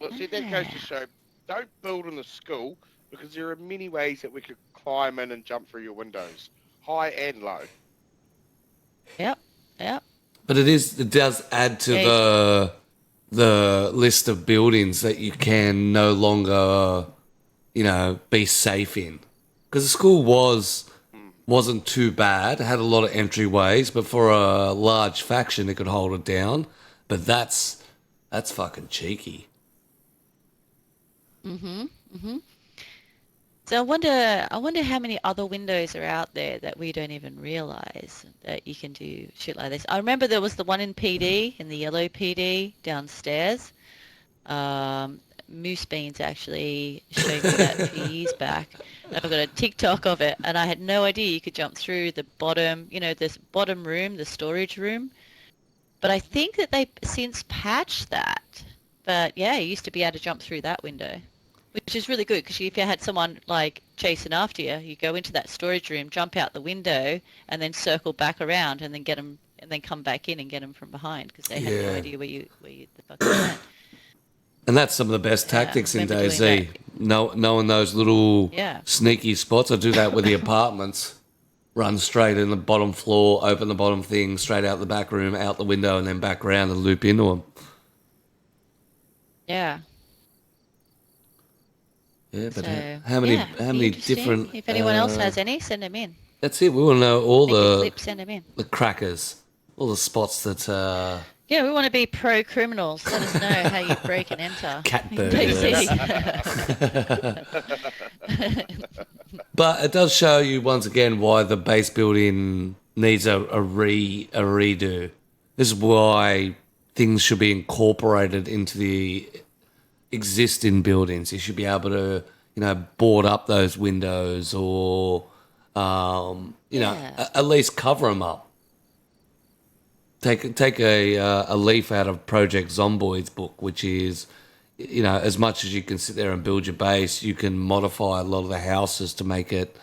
Well, see, that goes to show, don't build in the school, because there are many ways that we could climb in and jump through your windows, high and low. Yep. But it does add to the list of buildings that you can no longer, be safe in. Because the school wasn't too bad. It had a lot of entryways, but for a large faction, it could hold it down. But that's fucking cheeky. So I wonder how many other windows are out there that we don't even realize that you can do shit like this. I remember there was the one in PD, in the yellow PD downstairs. Moose Beans actually showed me that a few years back. I've got a TikTok of it, and I had no idea you could jump through the bottom, this bottom room, the storage room. But I think that they've since patched that. But yeah, you used to be able to jump through that window, which is really good because if you had someone like chasing after you, you go into that storage room, jump out the window, and then circle back around and then get them, and then come back in and get them from behind because they had no idea where you the fuck you went. And that's some of the best tactics in remember DayZ. Knowing those little sneaky spots. I do that with the apartments. Run straight in the bottom floor, open the bottom thing, straight out the back room, out the window, and then back around and loop into them. Yeah. Yeah, but So, how many different... If anyone else has any, send them in. That's it. We want to know all Make a the clip, send them in. crackers, all the spots that Yeah, we want to be pro criminals. Let us know how you break and enter. cat in burglars. DayZ. But it does show you once again why the base building needs a redo. This is why things should be incorporated into the existing buildings. You should be able to, board up those windows or, at least cover them up. Take a leaf out of Project Zomboid's book, which is, as much as you can sit there and build your base, you can modify a lot of the houses to make it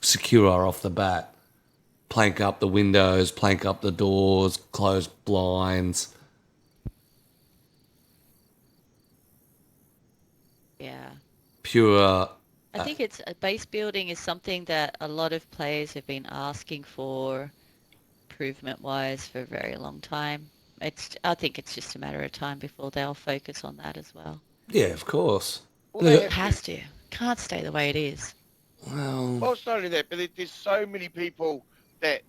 secure off the bat. Plank up the windows, plank up the doors, close blinds. Yeah. Pure. I think it's base building is something that a lot of players have been asking for improvement wise for a very long time. I think it's just a matter of time before they'll focus on that as well. Yeah, of course. Well, they It has to. Can't stay the way it is. Well, it's not only that, but there's so many people that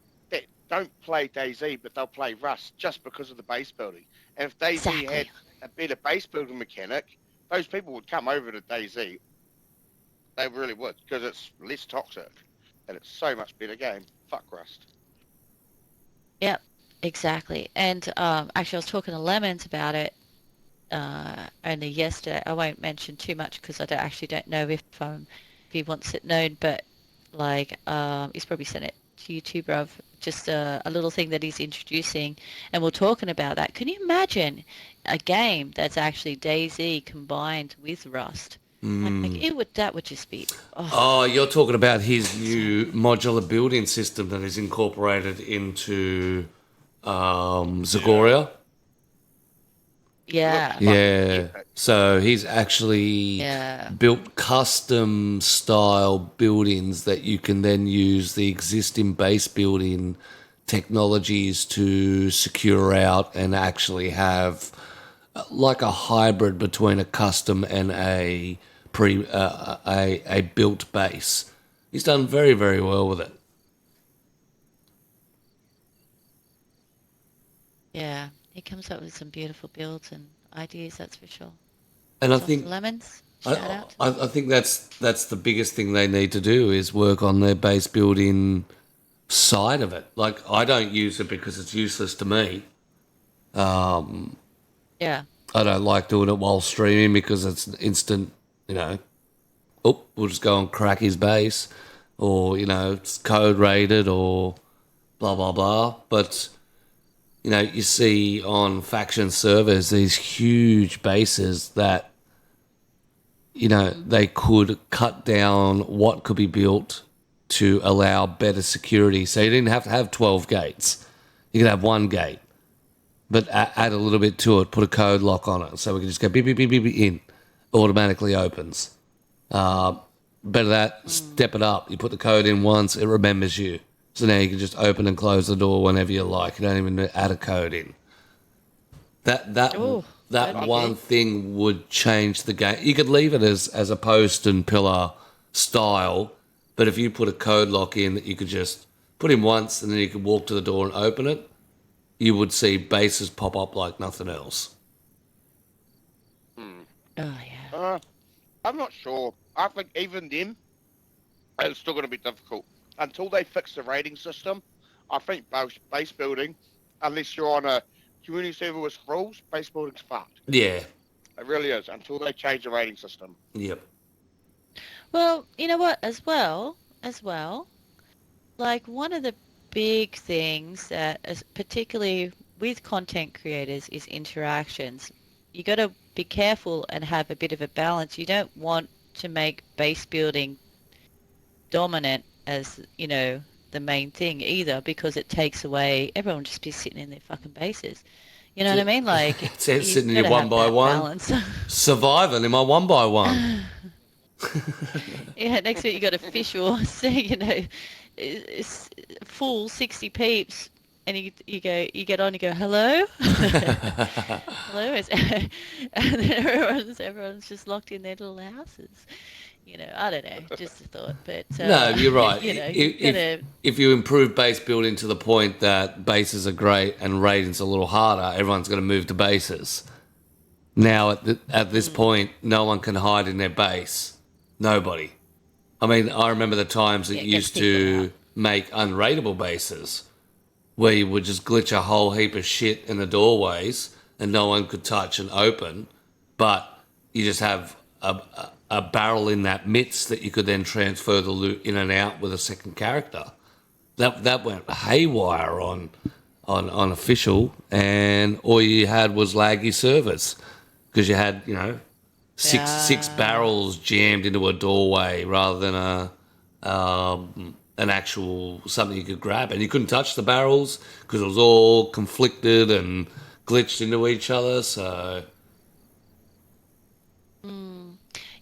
don't play DayZ, but they'll play Rust just because of the base building. And if DayZ Exactly. had a better base building mechanic, those people would come over to DayZ. They really would, because it's less toxic and it's so much better game. Fuck Rust. Yep, exactly. And actually, I was talking to Lemons about it only yesterday. I won't mention too much because I don't know if he wants it known, but he's probably sent it to you too, bruv. Just a little thing that he's introducing, and we're talking about that. Can you imagine a game that's actually DayZ combined with Rust? That would just be. Oh, you're talking about his new modular building system that is incorporated into Zagoria? Yeah. Yeah. So he's actually built custom style buildings that you can then use the existing base building technologies to secure out and actually have like a hybrid between a custom and a built base. He's done very, very well with it. Yeah. He comes up with some beautiful builds and ideas, that's for sure. And I Soft think Lemons, shout out. I think that's the biggest thing they need to do is work on their base building side of it. Like, I don't use it because it's useless to me. Yeah. I don't like doing it while streaming because it's instant, we'll just go and crack his base or, it's code rated or blah, blah, blah. But, you see on faction servers these huge bases that, they could cut down what could be built to allow better security. So you didn't have to have 12 gates. You could have one gate, but add a little bit to it, put a code lock on it. So we can just go beep, beep, beep, beep, beep, in. Automatically opens. Better that, step it up. You put the code in once, it remembers you. So now you can just open and close the door whenever you like. You don't even add a code in. That one thing would change the game. You could leave it as a post and pillar style, but if you put a code lock in that you could just put in once and then you could walk to the door and open it, you would see bases pop up like nothing else. Oh, yeah. I'm not sure. I think even then, it's still going to be difficult. Until they fix the rating system, I think base building, unless you're on a community server with rules, base building's fucked. Yeah. It really is, until they change the rating system. Yep. Well, you know what, as well, like one of the big things that, particularly with content creators, is interactions. You got to be careful and have a bit of a balance. You don't want to make base building dominant as, the main thing either, because it takes away, everyone just be sitting in their fucking bases. You know what I mean? Like, it's sitting in your one by one, surviving in my one by one. Yeah, next week you got a fish or it's full 60 peeps, and you get on, you go, hello, hello, and then everyone's just locked in their little houses. I don't know, just a thought. But No, you're right. you've gotta, If you improve base building to the point that bases are great and raiding's a little harder, everyone's going to move to bases. Now, at this point, no one can hide in their base. Nobody. I mean, I remember the times that Yeah, it you gets used people to make unraidable bases where you would just glitch a whole heap of shit in the doorways and no one could touch and open, but you just have a barrel in that midst that you could then transfer the loot in and out with a second character. That went haywire on official, and all you had was laggy servers because you had six barrels jammed into a doorway rather than an actual something you could grab, and you couldn't touch the barrels because it was all conflicted and glitched into each other. So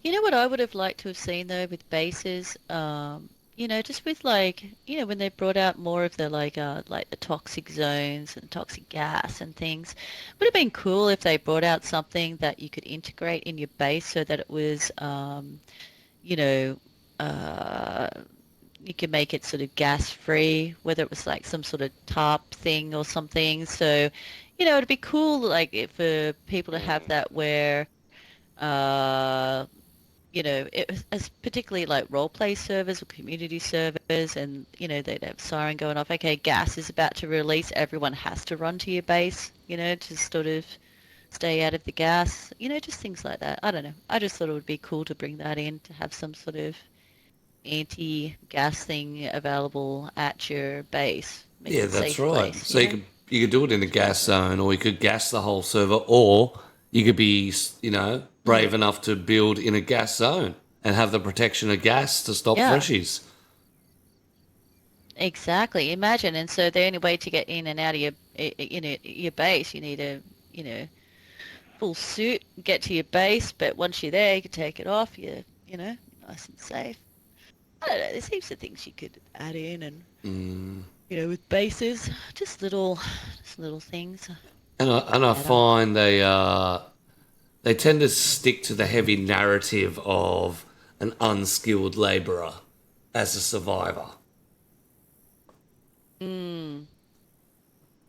You know what I would have liked to have seen though with bases, just with when they brought out more of the like the toxic zones and toxic gas and things, would have been cool if they brought out something that you could integrate in your base so that it was, you know, uh, you could make it sort of gas free, whether it was like some sort of tarp thing or something. So, it'd be cool for people to have that where uh as particularly like role play servers or community servers, and they'd have siren going off. Okay, gas is about to release. Everyone has to run to your base, to sort of stay out of the gas. Just things like that. I don't know. I just thought it would be cool to bring that in, to have some sort of anti-gas thing available at your base. Make yeah, it a that's safe right. place, So you could do it in a gas zone, or you could gas the whole server, or you could be brave enough to build in a gas zone and have the protection of gas to stop Yeah. freshies. Exactly. Imagine. And so the only way to get in and out of your base, you need a, full suit, get to your base. But once you're there, you can take it off. You're nice and safe. I don't know. There's heaps of things you could add in, and with bases, just little things. And I find they tend to stick to the heavy narrative of an unskilled labourer as a survivor.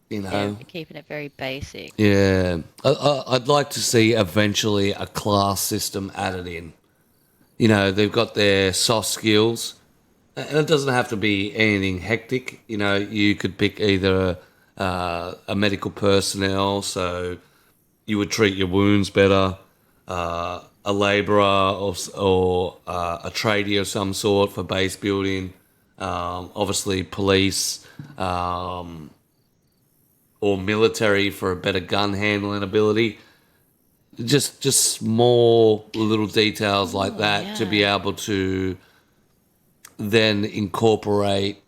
Yeah, keeping it very basic. Yeah. I'd like to see eventually a class system added in. They've got their soft skills, and it doesn't have to be anything hectic. You could pick either a medical personnel, so you would treat your wounds better, a labourer or a tradie of some sort for base building, obviously police, or military for a better gun handling ability. Just small little details like that to be able to then incorporate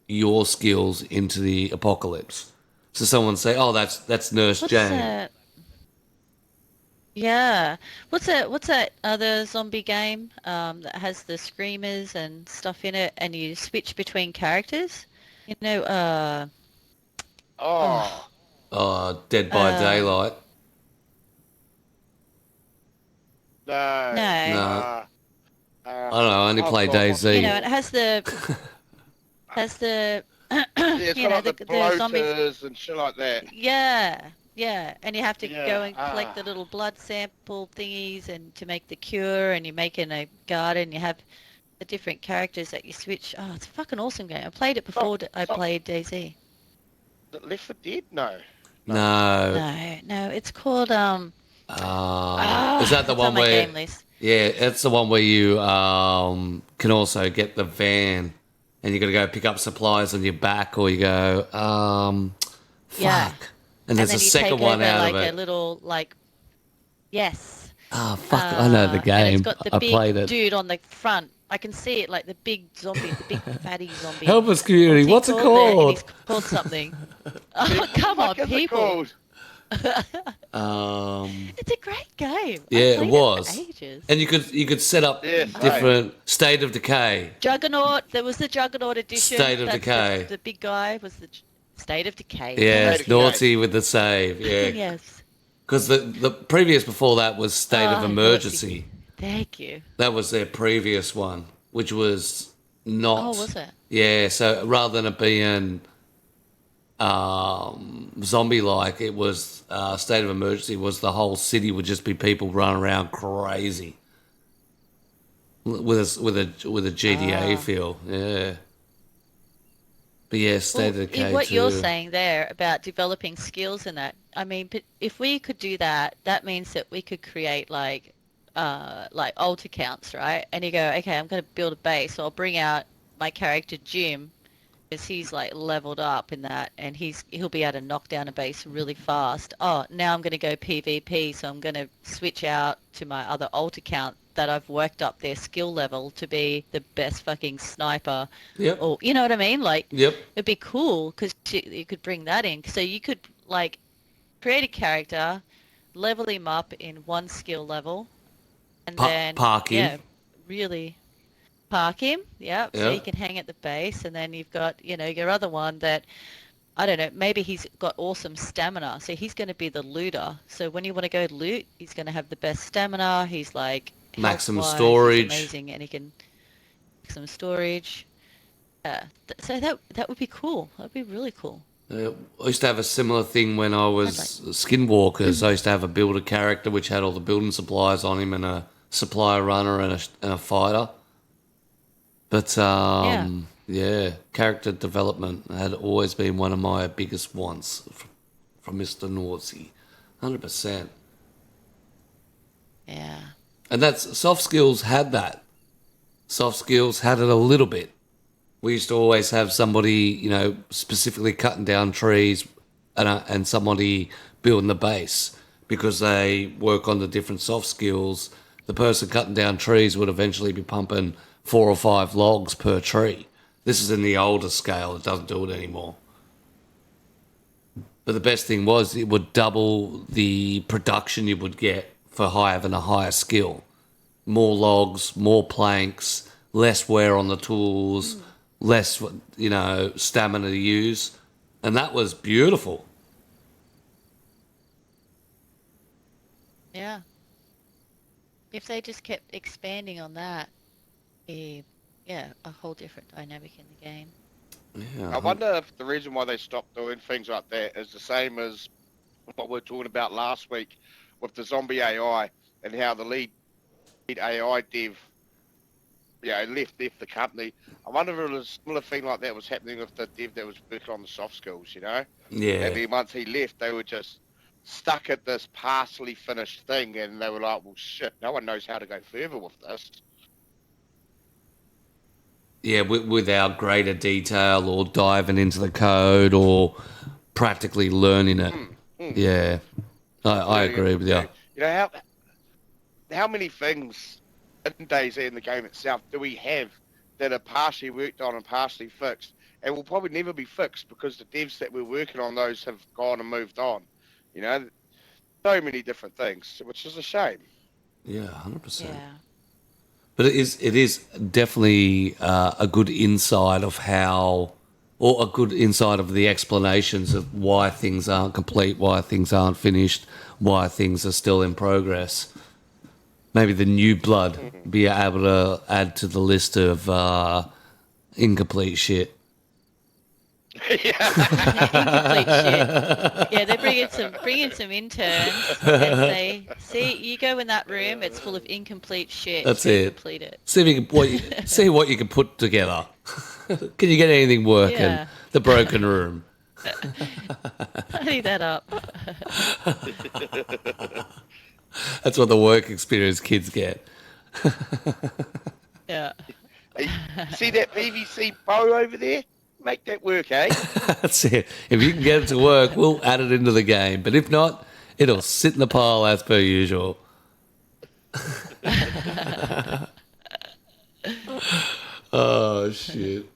your skills into the apocalypse. So someone say, "Oh, that's Nurse Jane." That? Yeah. What's that other zombie game that has the screamers and stuff in it, and you switch between characters? Oh, Dead by Daylight. no. No. I don't know. I only play God. DayZ. It has the Yeah, it's got like the zombies. bloaters and shit like that. Yeah, and you have to go and collect the little blood sample thingies and to make the cure, and you're making a garden. You have the different characters that you switch. Oh, it's a fucking awesome game. I played it before I played DayZ. Is it Left 4 Dead? No. No, it's called Is that the it's one on my where? game list. Yeah, it's the one where you can also get the van, and you got to go pick up supplies on your back, or you go fuck. Yeah. And there's then a you second take one over out of a it. little yes. Oh fuck! I know the And game. it's got the I big played it. dude on the front. I can see it, like the big zombie, the big fatty zombie. Help us, community. What's it And called? he's called something. Oh, come on, What is it people. called? It's a great game. Yeah, I it played was. for ages. And you could set up Yeah, different State of Decay. Juggernaut. There was the Juggernaut edition. State of That's Decay. The big guy was the State of Decay. Yeah, State of naughty with the save. Yeah, Yes. because the previous before that was State of Oh, Emergency. Thank you. That was their previous one, which was not. Oh, was it? Yeah, so rather than it being zombie-like, it was state of emergency. Was the whole city would just be people running around crazy with a GTA feel. Yeah. But yeah, State of Decay What you're too. saying there about developing skills and that, I mean, but if we could do that, that means that we could create like alt accounts, right? And you go, okay, I'm going to build a base. So I'll bring out my character Jim, because he's like leveled up in that, and he'll be able to knock down a base really fast. Oh, now I'm going to go PvP, so I'm going to switch out to my other alt account that I've worked up their skill level to be the best fucking sniper. Yep. Or you know what I mean? Like, Yep. it'd be cool because you could bring that in. So you could like create a character, level him up in one skill level, and then Park him. yeah, really park him. Yeah, so Yeah. he can hang at the base, and then you've got your other one that I don't know. Maybe he's got awesome stamina, so he's going to be the looter. So when you want to go loot, he's going to have the best stamina. He's like Maximum health-wise, storage. he's amazing, and he can some storage. So that would be cool. That'd be really cool. I used to have a similar thing when I was Skinwalkers. I used to have a builder character which had all the building supplies on him and a supplier runner and a fighter. But yeah, character development had always been one of my biggest wants from Mr. Nausea. 100%. Yeah. And that's soft skills had that. Soft skills had it a little bit. We used to always have somebody, specifically cutting down trees and somebody building the base because they work on the different soft skills. The person cutting down trees would eventually be pumping 4 or 5 logs per tree. This is in the older scale. It doesn't do it anymore. But the best thing was it would double the production you would get for having a higher skill. More logs, more planks, less wear on the tools, less, stamina to use. And that was beautiful. Yeah. If they just kept expanding on that, a whole different dynamic in the game. Yeah. I wonder if the reason why they stopped doing things like that is the same as what we were talking about last week with the zombie AI and how the lead AI dev, left the company. I wonder if a similar thing like that was happening with the dev that was working on the soft skills, Yeah. And then once he left, they were just stuck at this partially finished thing, and they were like, well, shit, no one knows how to go further with this. Yeah, without greater detail or diving into the code or practically learning it. Yeah, I agree with you. How many things in DayZ in the game itself do we have that are partially worked on and partially fixed, and will probably never be fixed because the devs that we're working on those have gone and moved on. So many different things, which is a shame. Yeah, 100%. Yeah. But it is definitely a good insight of how, or a good insight of the explanations of why things aren't complete, why things aren't finished, why things are still in progress. Maybe the new blood be able to add to the list of incomplete shit. Incomplete shit. Yeah, they bring in some interns and say, see, you go in that room, it's full of incomplete shit. That's so it. Complete it. See if you can, see what you can put together. Can you get anything working? Yeah. The broken room. Tidy that up. That's what the work experience kids get. Yeah. Hey, see that PVC bow over there? Make that work, eh? That's it. If you can get it to work, we'll add it into the game. But if not, it'll sit in the pile as per usual. Oh, shit.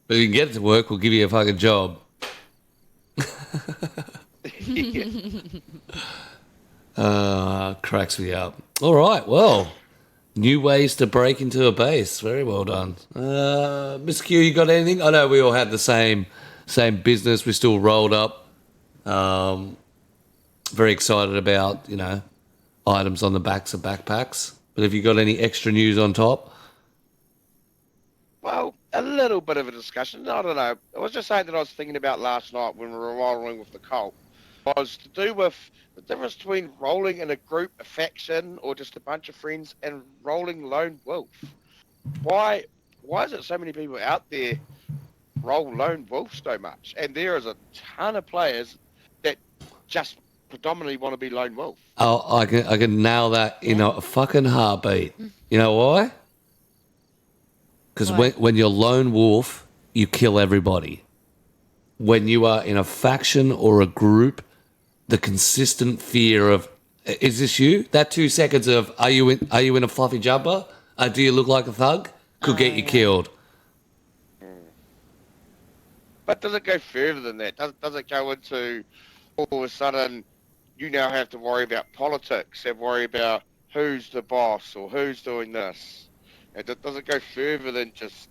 But if you can get it to work, we'll give you a fucking job. Cracks me up. All right, well, new ways to break into a base. Very well done. Miss Q, you got anything? I know we all had the same business. We still rolled up. Very excited about, items on the backs of backpacks. But have you got any extra news on top? Well, a little bit of a discussion. I don't know. I was just saying that I was thinking about last night when we were rolling with the cult. Was to do with the difference between rolling in a group, a faction, or just a bunch of friends, and rolling lone wolf. Why? Why is it so many people out there roll lone wolf so much? And there is a ton of players that just predominantly want to be lone wolf. Oh, I can nail that in a fucking heartbeat. You know why? Because Why? when you're lone wolf, you kill everybody. When you are in a faction or a group, the consistent fear of, is this you? That 2 seconds of, are you in a fluffy jumper? Do you look like a thug? Could get you killed. But does it go further than that? Does it go into all of a sudden you now have to worry about politics and worry about who's the boss or who's doing this? And does it go further than just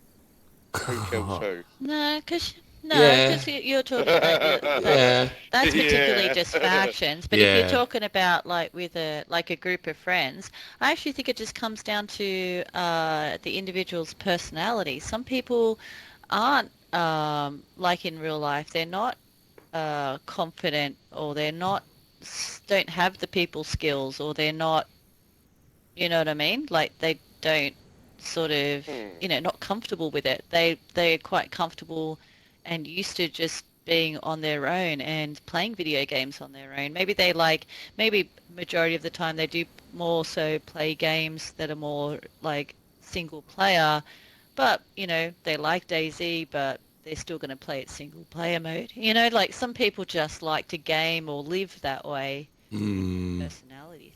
who kills who? No, because Yeah. you're talking about Yeah. that's particularly Yeah. just factions. But if Yeah. you're talking about like with a group of friends, I actually think it just comes down to the individual's personality. Some people aren't like in real life. They're not confident, or they're not don't have the people skills, or they're not. You know what I mean? Like they don't sort of, not comfortable with it. They're quite comfortable and used to just being on their own and playing video games on their own. Maybe majority of the time they do more so play games that are more like single player, but they like DayZ, but they're still going to play it single player mode. Like some people just like to game or live that way. Personalities.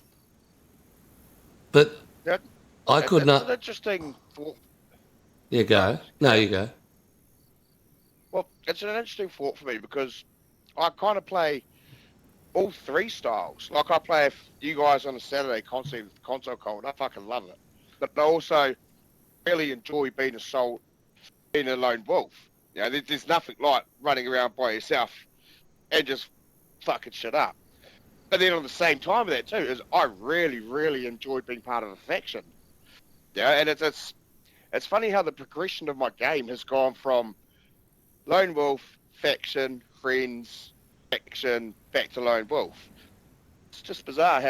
But That, I could that's not. an interesting thought. You go. No, you go. Well, it's an interesting thought for me because I kind of play all three styles. Like I play you guys on a Saturday console call, and I fucking love it. But I also really enjoy being being a lone wolf. There's nothing like running around by yourself and just fucking shit up. But then on the same time of that too, is I really, really enjoy being part of a faction. And it's funny how the progression of my game has gone from lone wolf, faction, friends, faction, back to lone wolf. It's just bizarre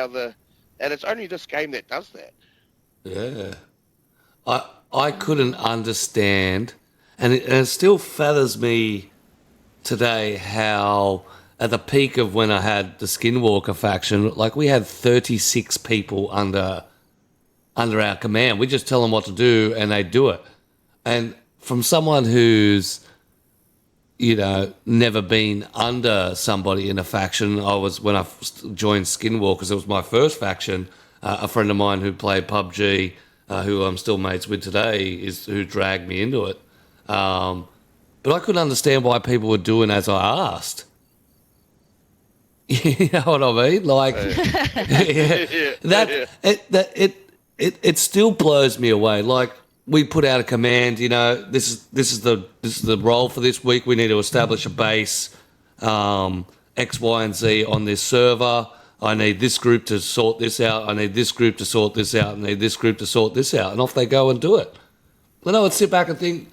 and it's only this game that does that. Yeah. I couldn't understand, and it still feathers me today how at the peak of when I had the Skinwalker faction, like we had 36 people under our command. We just tell them what to do and they do it. And from someone who's never been under somebody in a faction, when I joined Skinwalkers, it was my first faction. A friend of mine who played PUBG, who I'm still mates with today, is who dragged me into it. But I couldn't understand why people were doing as I asked. You know what I mean? Like, it still blows me away. Like, we put out a command. This is the role for this week. We need to establish a base, X, Y, and Z on this server. I need this group to sort this out. I need this group to sort this out. I need this group to sort this out. And off they go and do it. Then I would sit back and think,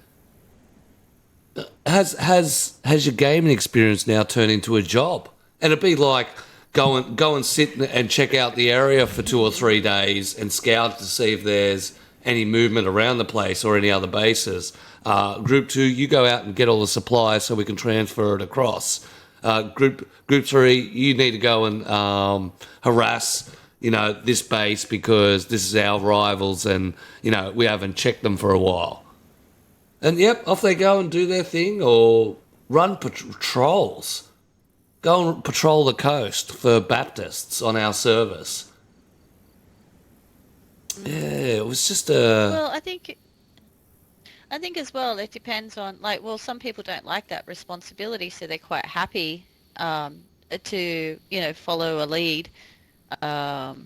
has your gaming experience now turned into a job? And it'd be like go and sit and check out the area for 2 or 3 days and scout to see if there's any movement around the place or any other bases. Group 2, you go out and get all the supplies so we can transfer it across. Group 3, you need to go and harass this base because this is our rivals and we haven't checked them for a while. And yep, off they go and do their thing or run patrols. Go and patrol the coast for Baptists on our service. Yeah, it was just a... Well, I think as well it depends on some people don't like that responsibility, so they're quite happy to follow a lead, so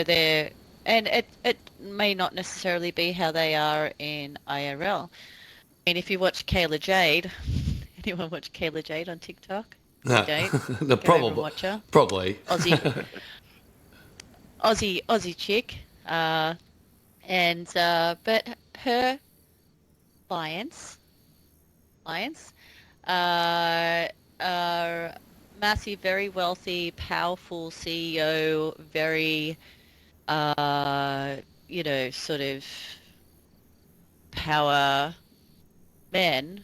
they're, and it may not necessarily be how they are in IRL. I mean, if you watch Kayla Jade, anyone watch Kayla Jade on TikTok? No, You don't? no, Go over and watch her. probably. Aussie chick. But her clients are massive, very wealthy, powerful CEO, very uh, sort of power men,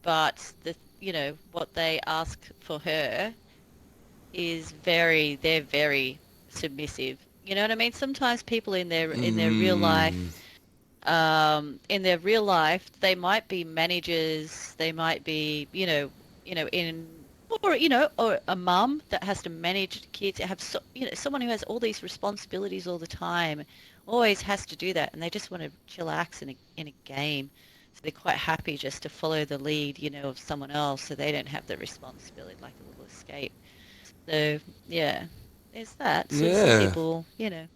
but what they ask for her is they're very submissive. You know what I mean? Sometimes people in their real life, they might be managers, they might be, or a mum that has to manage kids, have someone who has all these responsibilities all the time, always has to do that, and they just want to chillax in a game. So they're quite happy just to follow the lead, of someone else, so they don't have the responsibility, like a little escape. So yeah, there's that. So some Yeah. people, get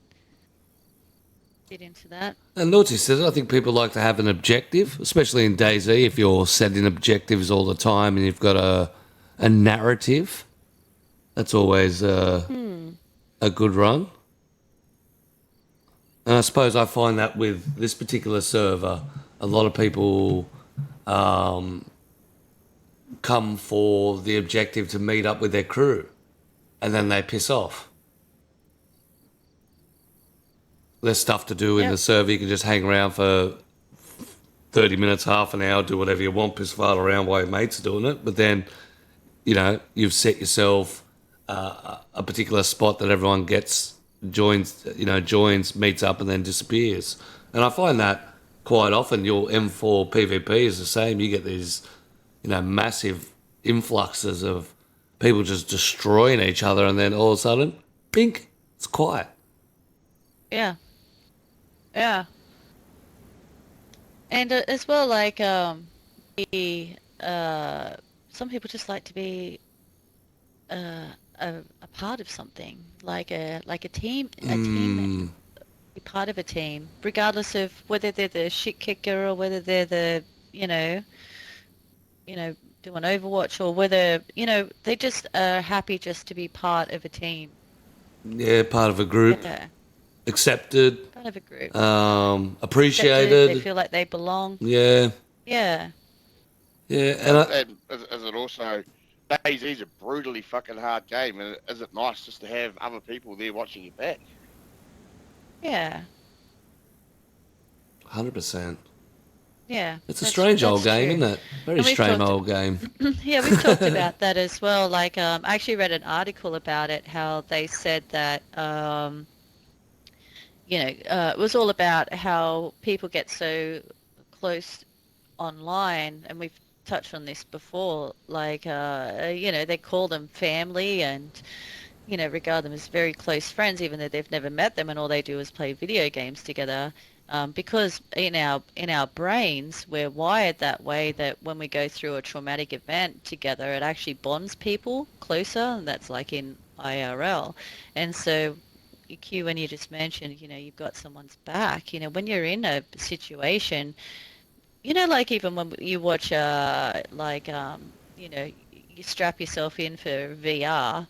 into that. And Naughty says, I think people like to have an objective, especially in DayZ, if you're setting objectives all the time and you've got a narrative. That's always a good run. And I suppose I find that with this particular server, a lot of people come for the objective to meet up with their crew, and then they piss off. There's stuff to do in the server. You can just hang around for 30 minutes, half an hour, do whatever you want, piss fart around while your mates are doing it. But then, you've set yourself a particular spot that everyone joins, meets up and then disappears. And I find that quite often your M4 PvP is the same. You get these, massive influxes of people just destroying each other, and then all of a sudden, pink, it's quiet. Yeah. Yeah. And as well, like the some people just like to be a part of something, like a team, be part of a team, regardless of whether they're the shit kicker or whether they're the doing Overwatch, or whether they just are happy just to be part of a team. Yeah, part of a group. Yeah, Accepted. part of a group. Appreciated. They feel like they belong. Yeah. Yeah. Yeah, And as it also, DayZ's a brutally fucking hard game, and is it nice just to have other people there watching your back? Yeah. 100%. Yeah. It's a strange old game, true. isn't it? Very And we've strange talked- old game. Yeah, we've talked about that as well. Like, I actually read an article about it, how they said that, it was all about how people get so close online, and we've touched on this before, like, they call them family and, regard them as very close friends, even though they've never met them, and all they do is play video games together. Because in our brains, we're wired that way, that when we go through a traumatic event together, it actually bonds people closer, and that's like in IRL. And so, Q, when you just mentioned, you've got someone's back, when you're in a situation, like even when you watch, you strap yourself in for VR,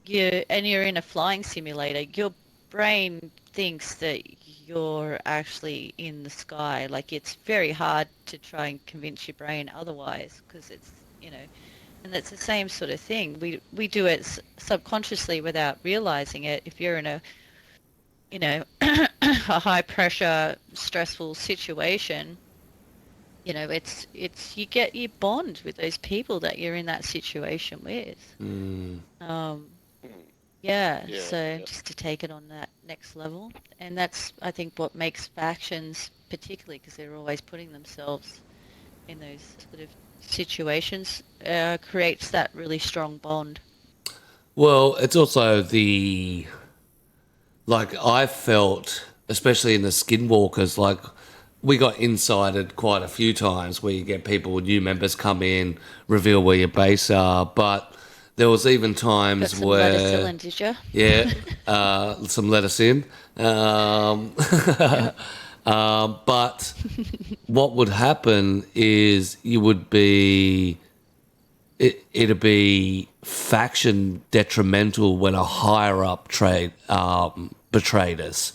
you're in a flying simulator, your brain thinks that you're actually in the sky. Like, it's very hard to try and convince your brain otherwise, because it's, and it's the same sort of thing. We do it subconsciously without realizing it. If you're in a, a high pressure, stressful situation, you bond with those people that you're in that situation with. Yeah, so just to take it on that next level. And that's, I think, what makes factions, particularly because they're always putting themselves in those sort of situations, creates that really strong bond. Well, it's also I felt, especially in the Skinwalkers, like, we got insided quite a few times where you get people, new members come in, reveal where your base are, but there was even times Got some where... lettuce in, did you? Yeah, some lettuce in. But what would happen is it'd be faction detrimental when a higher up betrayed us.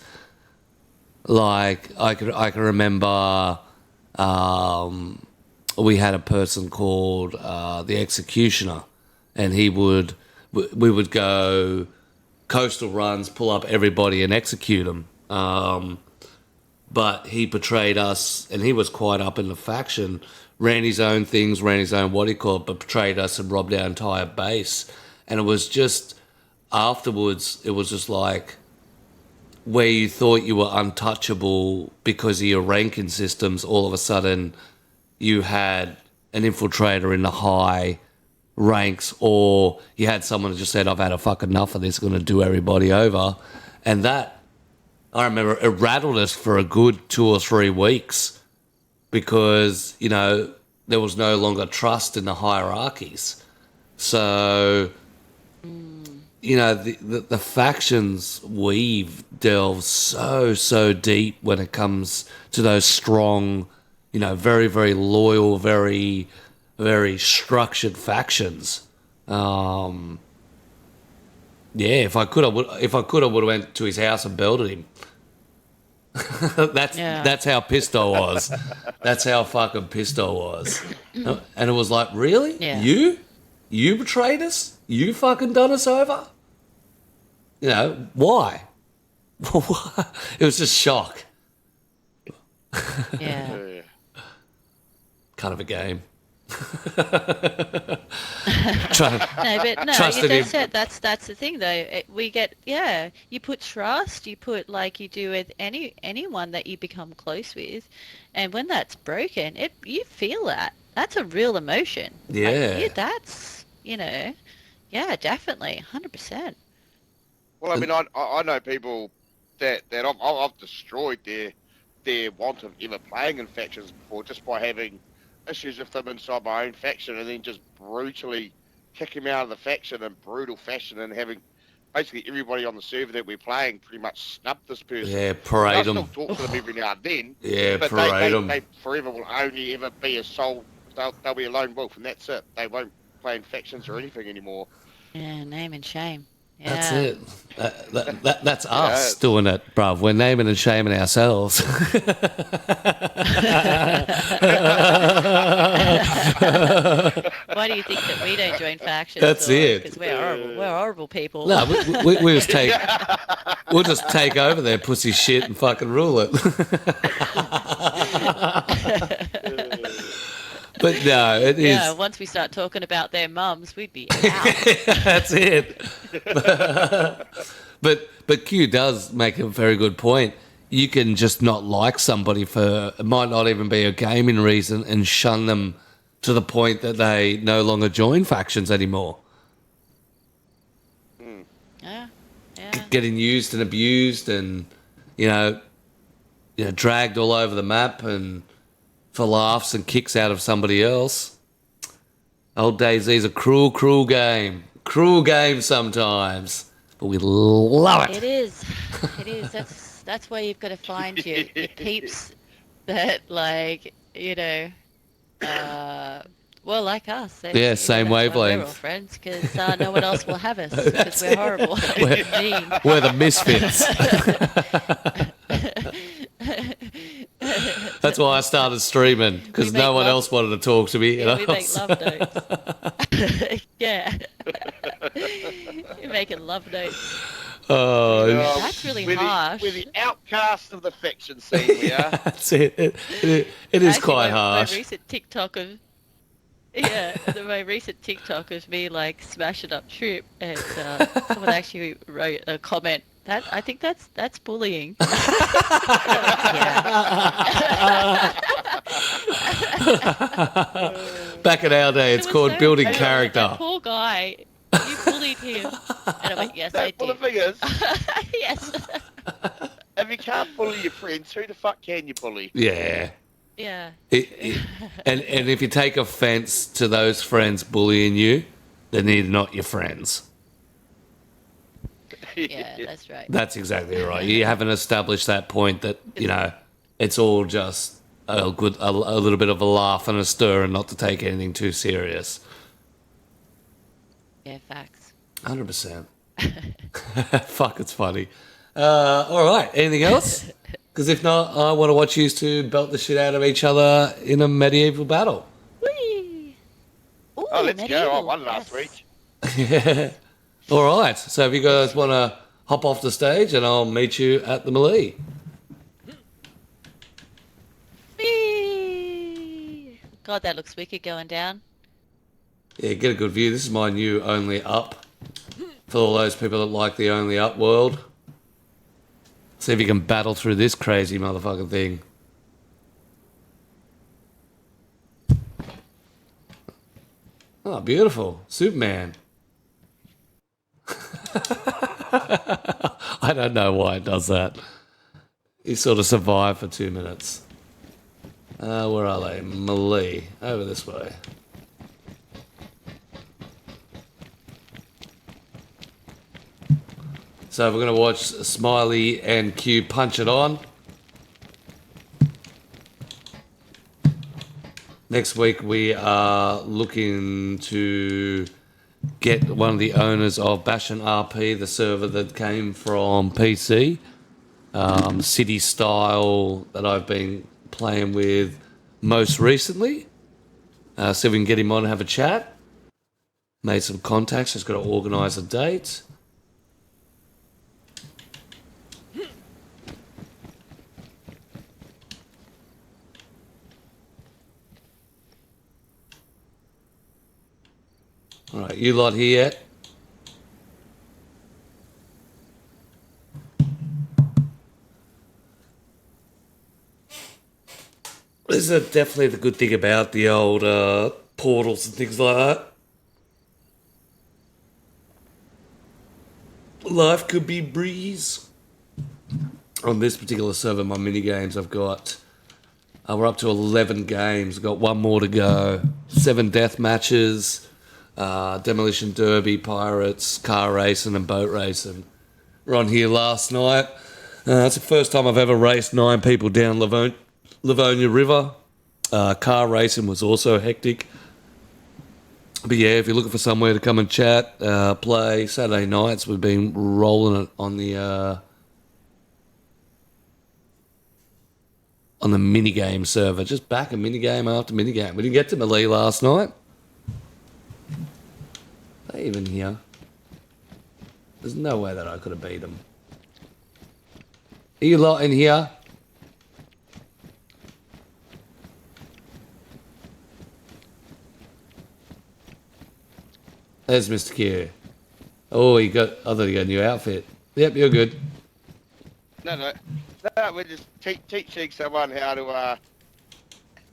Like I can remember we had a person called the Executioner, and we would go coastal runs, pull up everybody and execute them. But he portrayed us, and he was quite up in the faction, ran his own things, ran his own what he called, but portrayed us and robbed our entire base. And it was just, afterwards, it was just like, where you thought you were untouchable because of your ranking systems, all of a sudden you had an infiltrator in the high ranks, or you had someone who just said, I've had a fuck enough of this, going to do everybody over. And that, I remember, it rattled us for a good 2 or 3 weeks because, you know, there was no longer trust in the hierarchies. So, you know, the factions weave delves so deep when it comes to those strong, you know, very, very loyal, very, very structured factions. Yeah, if I could, I would have went to his house and belted him. That's how pissed I was. That's how fucking pissed I was. And it was like, really? Yeah. You betrayed us? You fucking done us over? You know, why? It was just shock. Yeah. Kind of a game. No, but no, Trusted that's him. it. That's the thing, though. We get, you put trust, you put, like you do with anyone that you become close with, and when that's broken, you feel that. That's a real emotion. Yeah. That's, yeah, definitely, 100%. Well, I mean, I know people that I've destroyed their want of ever playing in factions before just by having issues with them inside my own faction, and then just brutally kick him out of the faction in brutal fashion, and having basically everybody on the server that we're playing pretty much snub this person. Yeah, parade I them. still talk to them every now and then. Yeah, but parade them. they forever will only ever be a soul. They'll be a lone wolf, and that's it. They won't play in factions or anything anymore. Yeah, name and shame. Yeah. That's it. That's us doing it, bruv. We're naming and shaming ourselves. Why do you think that we don't join factions? That's it. Because we're horrible. We're horrible people. No, we'll just take over their pussy shit and fucking rule it. But no, it is. Yeah, once we start talking about their mums, we'd be out. That's it. But Q does make a very good point. You can just not like somebody for, it might not even be a gaming reason, and shun them to the point that they no longer join factions anymore. Yeah. Getting used and abused, and dragged all over the map and for laughs and kicks out of somebody else. Old DayZ's a cruel, cruel game. Cruel game sometimes, but we love it. It is. That's why you've got to find your peeps that, like, well, like us. Yeah, same that's why wavelength. We're all friends because no one else will have us because we're horrible. Mean. We're the misfits. That's why I started streaming, because no one else wanted to talk to me. Yeah, we make love notes. Yeah. You're making love notes. Oh, That's really harsh. We're the outcast of the fiction scene, we are. that's it. It is Actually, quite my harsh. recent TikTok of my recent TikTok of me like smashing up Trip, and someone actually wrote a comment. I think that's bullying. Back in our day, it's It was called so building bad. character. That poor guy. You bullied him. And I went, yes, I Well, the did. thing is, Yes. if you can't bully your friends, who the fuck can you bully? Yeah. Yeah. And if you take offence to those friends bullying you, then they're not your friends. Yeah, that's right. That's exactly right. You haven't established that point that, it's all just a little bit of a laugh and a stir, and not to take anything too serious. Yeah, facts. 100%. Fuck, it's funny. All right. Anything else? Because if not, I want to watch you two belt the shit out of each other in a medieval battle. Whee! Ooh, Oh, let's go. I medieval, won last yes. week. Yeah. All right. So if you guys want to hop off the stage, and I'll meet you at the melee. Whee! God, that looks wicked going down. Yeah, get a good view. This is my new only up. For all those people that like the only up world. See if you can battle through this crazy motherfucking thing. Oh, beautiful. Superman. I don't know why it does that. He sort of survived for 2 minutes. Where are they? Melee. Over this way. So we're going to watch Smiley and Q punch it on. Next week we are looking to get one of the owners of Bashan RP, the server that came from PC. City style that I've been playing with most recently. See if we can get him on and have a chat. Made some contacts, just got to organise a date. Alright, you lot here yet? This is definitely the good thing about the old portals and things like that. Life could be breeze. On this particular server, my mini games, I've got... we're up to 11 games. I've got one more to go. 7 death matches. Demolition Derby, Pirates, car racing and boat racing. We're on here last night. It's the first time I've ever raced 9 people down Livonia River. Car racing was also hectic. But yeah, if you're looking for somewhere to come and chat, play, Saturday nights, we've been rolling it on the minigame server. Just back a minigame after minigame. We didn't get to melee last night. They even here. There's no way that I could have beat them. Are you lot in here? There's Mr. Q. Oh, I thought he got a new outfit. Yep, you're good. No, we're just teaching someone how to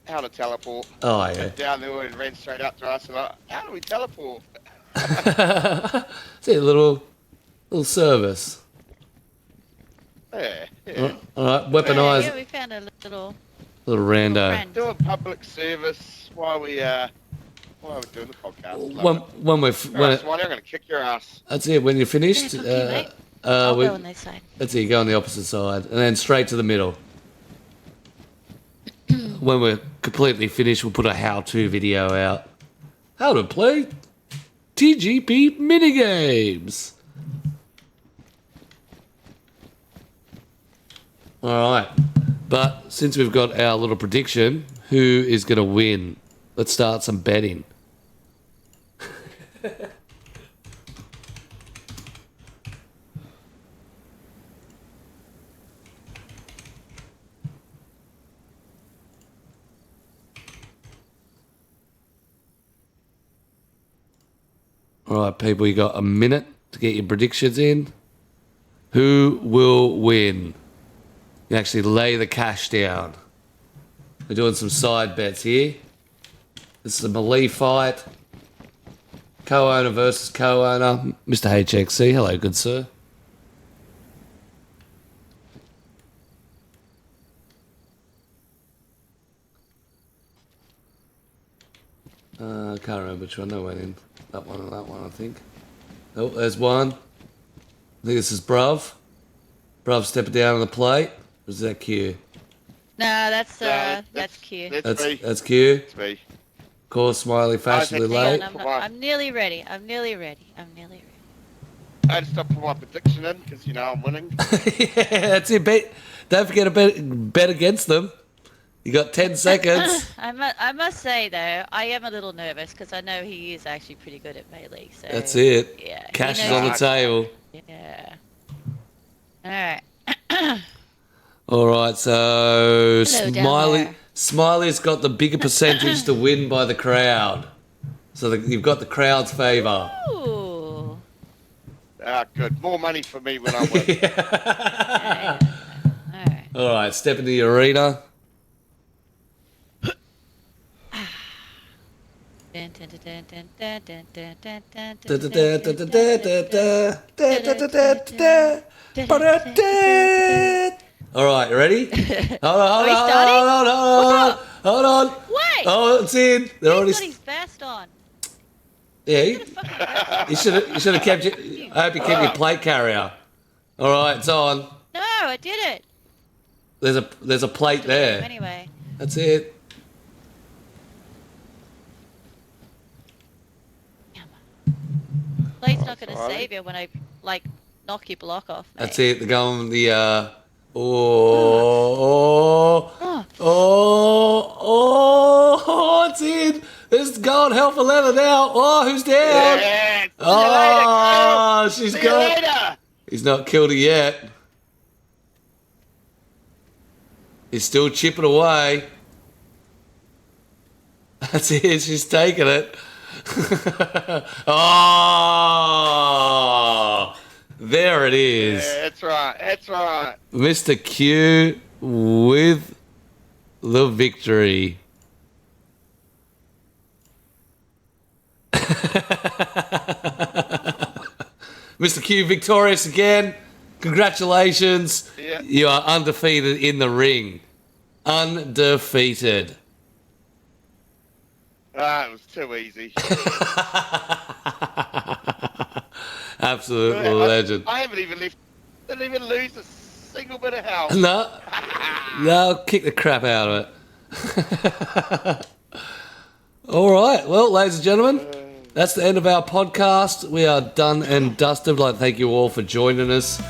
teleport. Oh, yeah. Down there and ran straight up to us and like, how do we teleport? See, a little service. Yeah. Alright, weaponise. Yeah, we found a little Rando. friend. Do a public service while we're doing the podcast. When Smiley, I'm going to kick your ass. that's it. When you're finished, Yeah, it's okay, mate. I'll go on this side. that's it. You go on the opposite side, and then straight to the middle. When we're completely finished, we'll put a how-to video out. How to play TGP minigames. All right, but since we've got our little prediction, who is going to win? Let's start some betting. All right, people, you got a minute to get your predictions in. Who will win? You actually lay the cash down. We're doing some side bets here. This is a melee fight. Co-owner versus co-owner. Mr. HXC, hello, good sir. I can't remember which one I went in. That one or that one, I think. Oh, there's one. I think this is Bruv. Bruv stepping down on the plate. Or is that Q? No, that's That's Q. me. That's Q. It's me. Of course, Smiley fashionably Hang late. Hang on, I'm nearly ready. I'm nearly ready. I had to stop putting my prediction in because, I'm winning. Yeah, that's it. Don't forget to bet against them. You got 10 seconds. I must say though, I am a little nervous because I know he is actually pretty good at melee. So That's it. Yeah. Cash he is on the knows- table. Yeah. All right. All right, so Hello down there. Smiley's got the bigger percentage to win by the crowd. So you've got the crowd's favour. Ooh. Good. More money for me when I win. Yeah. All right. All right, step into the arena. Dun, dun, dun, dun, dun, dun, dun, dun, dun, Da, dun, da, da, dun, da, dun, da, dun, da, dun, da, da, da, da, da, da, da, da, da. All right, you ready? Hold on, we starting? hold on. Wait! Oh, it's in. They're already. He's got his vest on. Yeah, He's got a fucking vest on. you should have kept your. I hope you kept your plate carrier. All right, it's on. No, I did it. There's a plate there. Anyway. That's it. Plate's not going to Sorry. save you when I, knock your block off. Mate. That's it. They're going the. Oh, it's in. It's gold hell for leather now. Oh, who's down? Yeah. See you Oh, later, she's Kyle. See you got. later. He's not killed her yet. He's still chipping away. That's it. She's taking it. Oh, there it is. Yeah, that's right. That's right. Mr. Q with the victory. Mr. Q victorious again. Congratulations. Yeah. You are undefeated in the ring. Undefeated. It was too easy. Absolute legend. I haven't even left. Didn't even lose a single bit of health. No, kick the crap out of it. All right, well, ladies and gentlemen, that's the end of our podcast. We are done and dusted. I'd like to thank you all for joining us.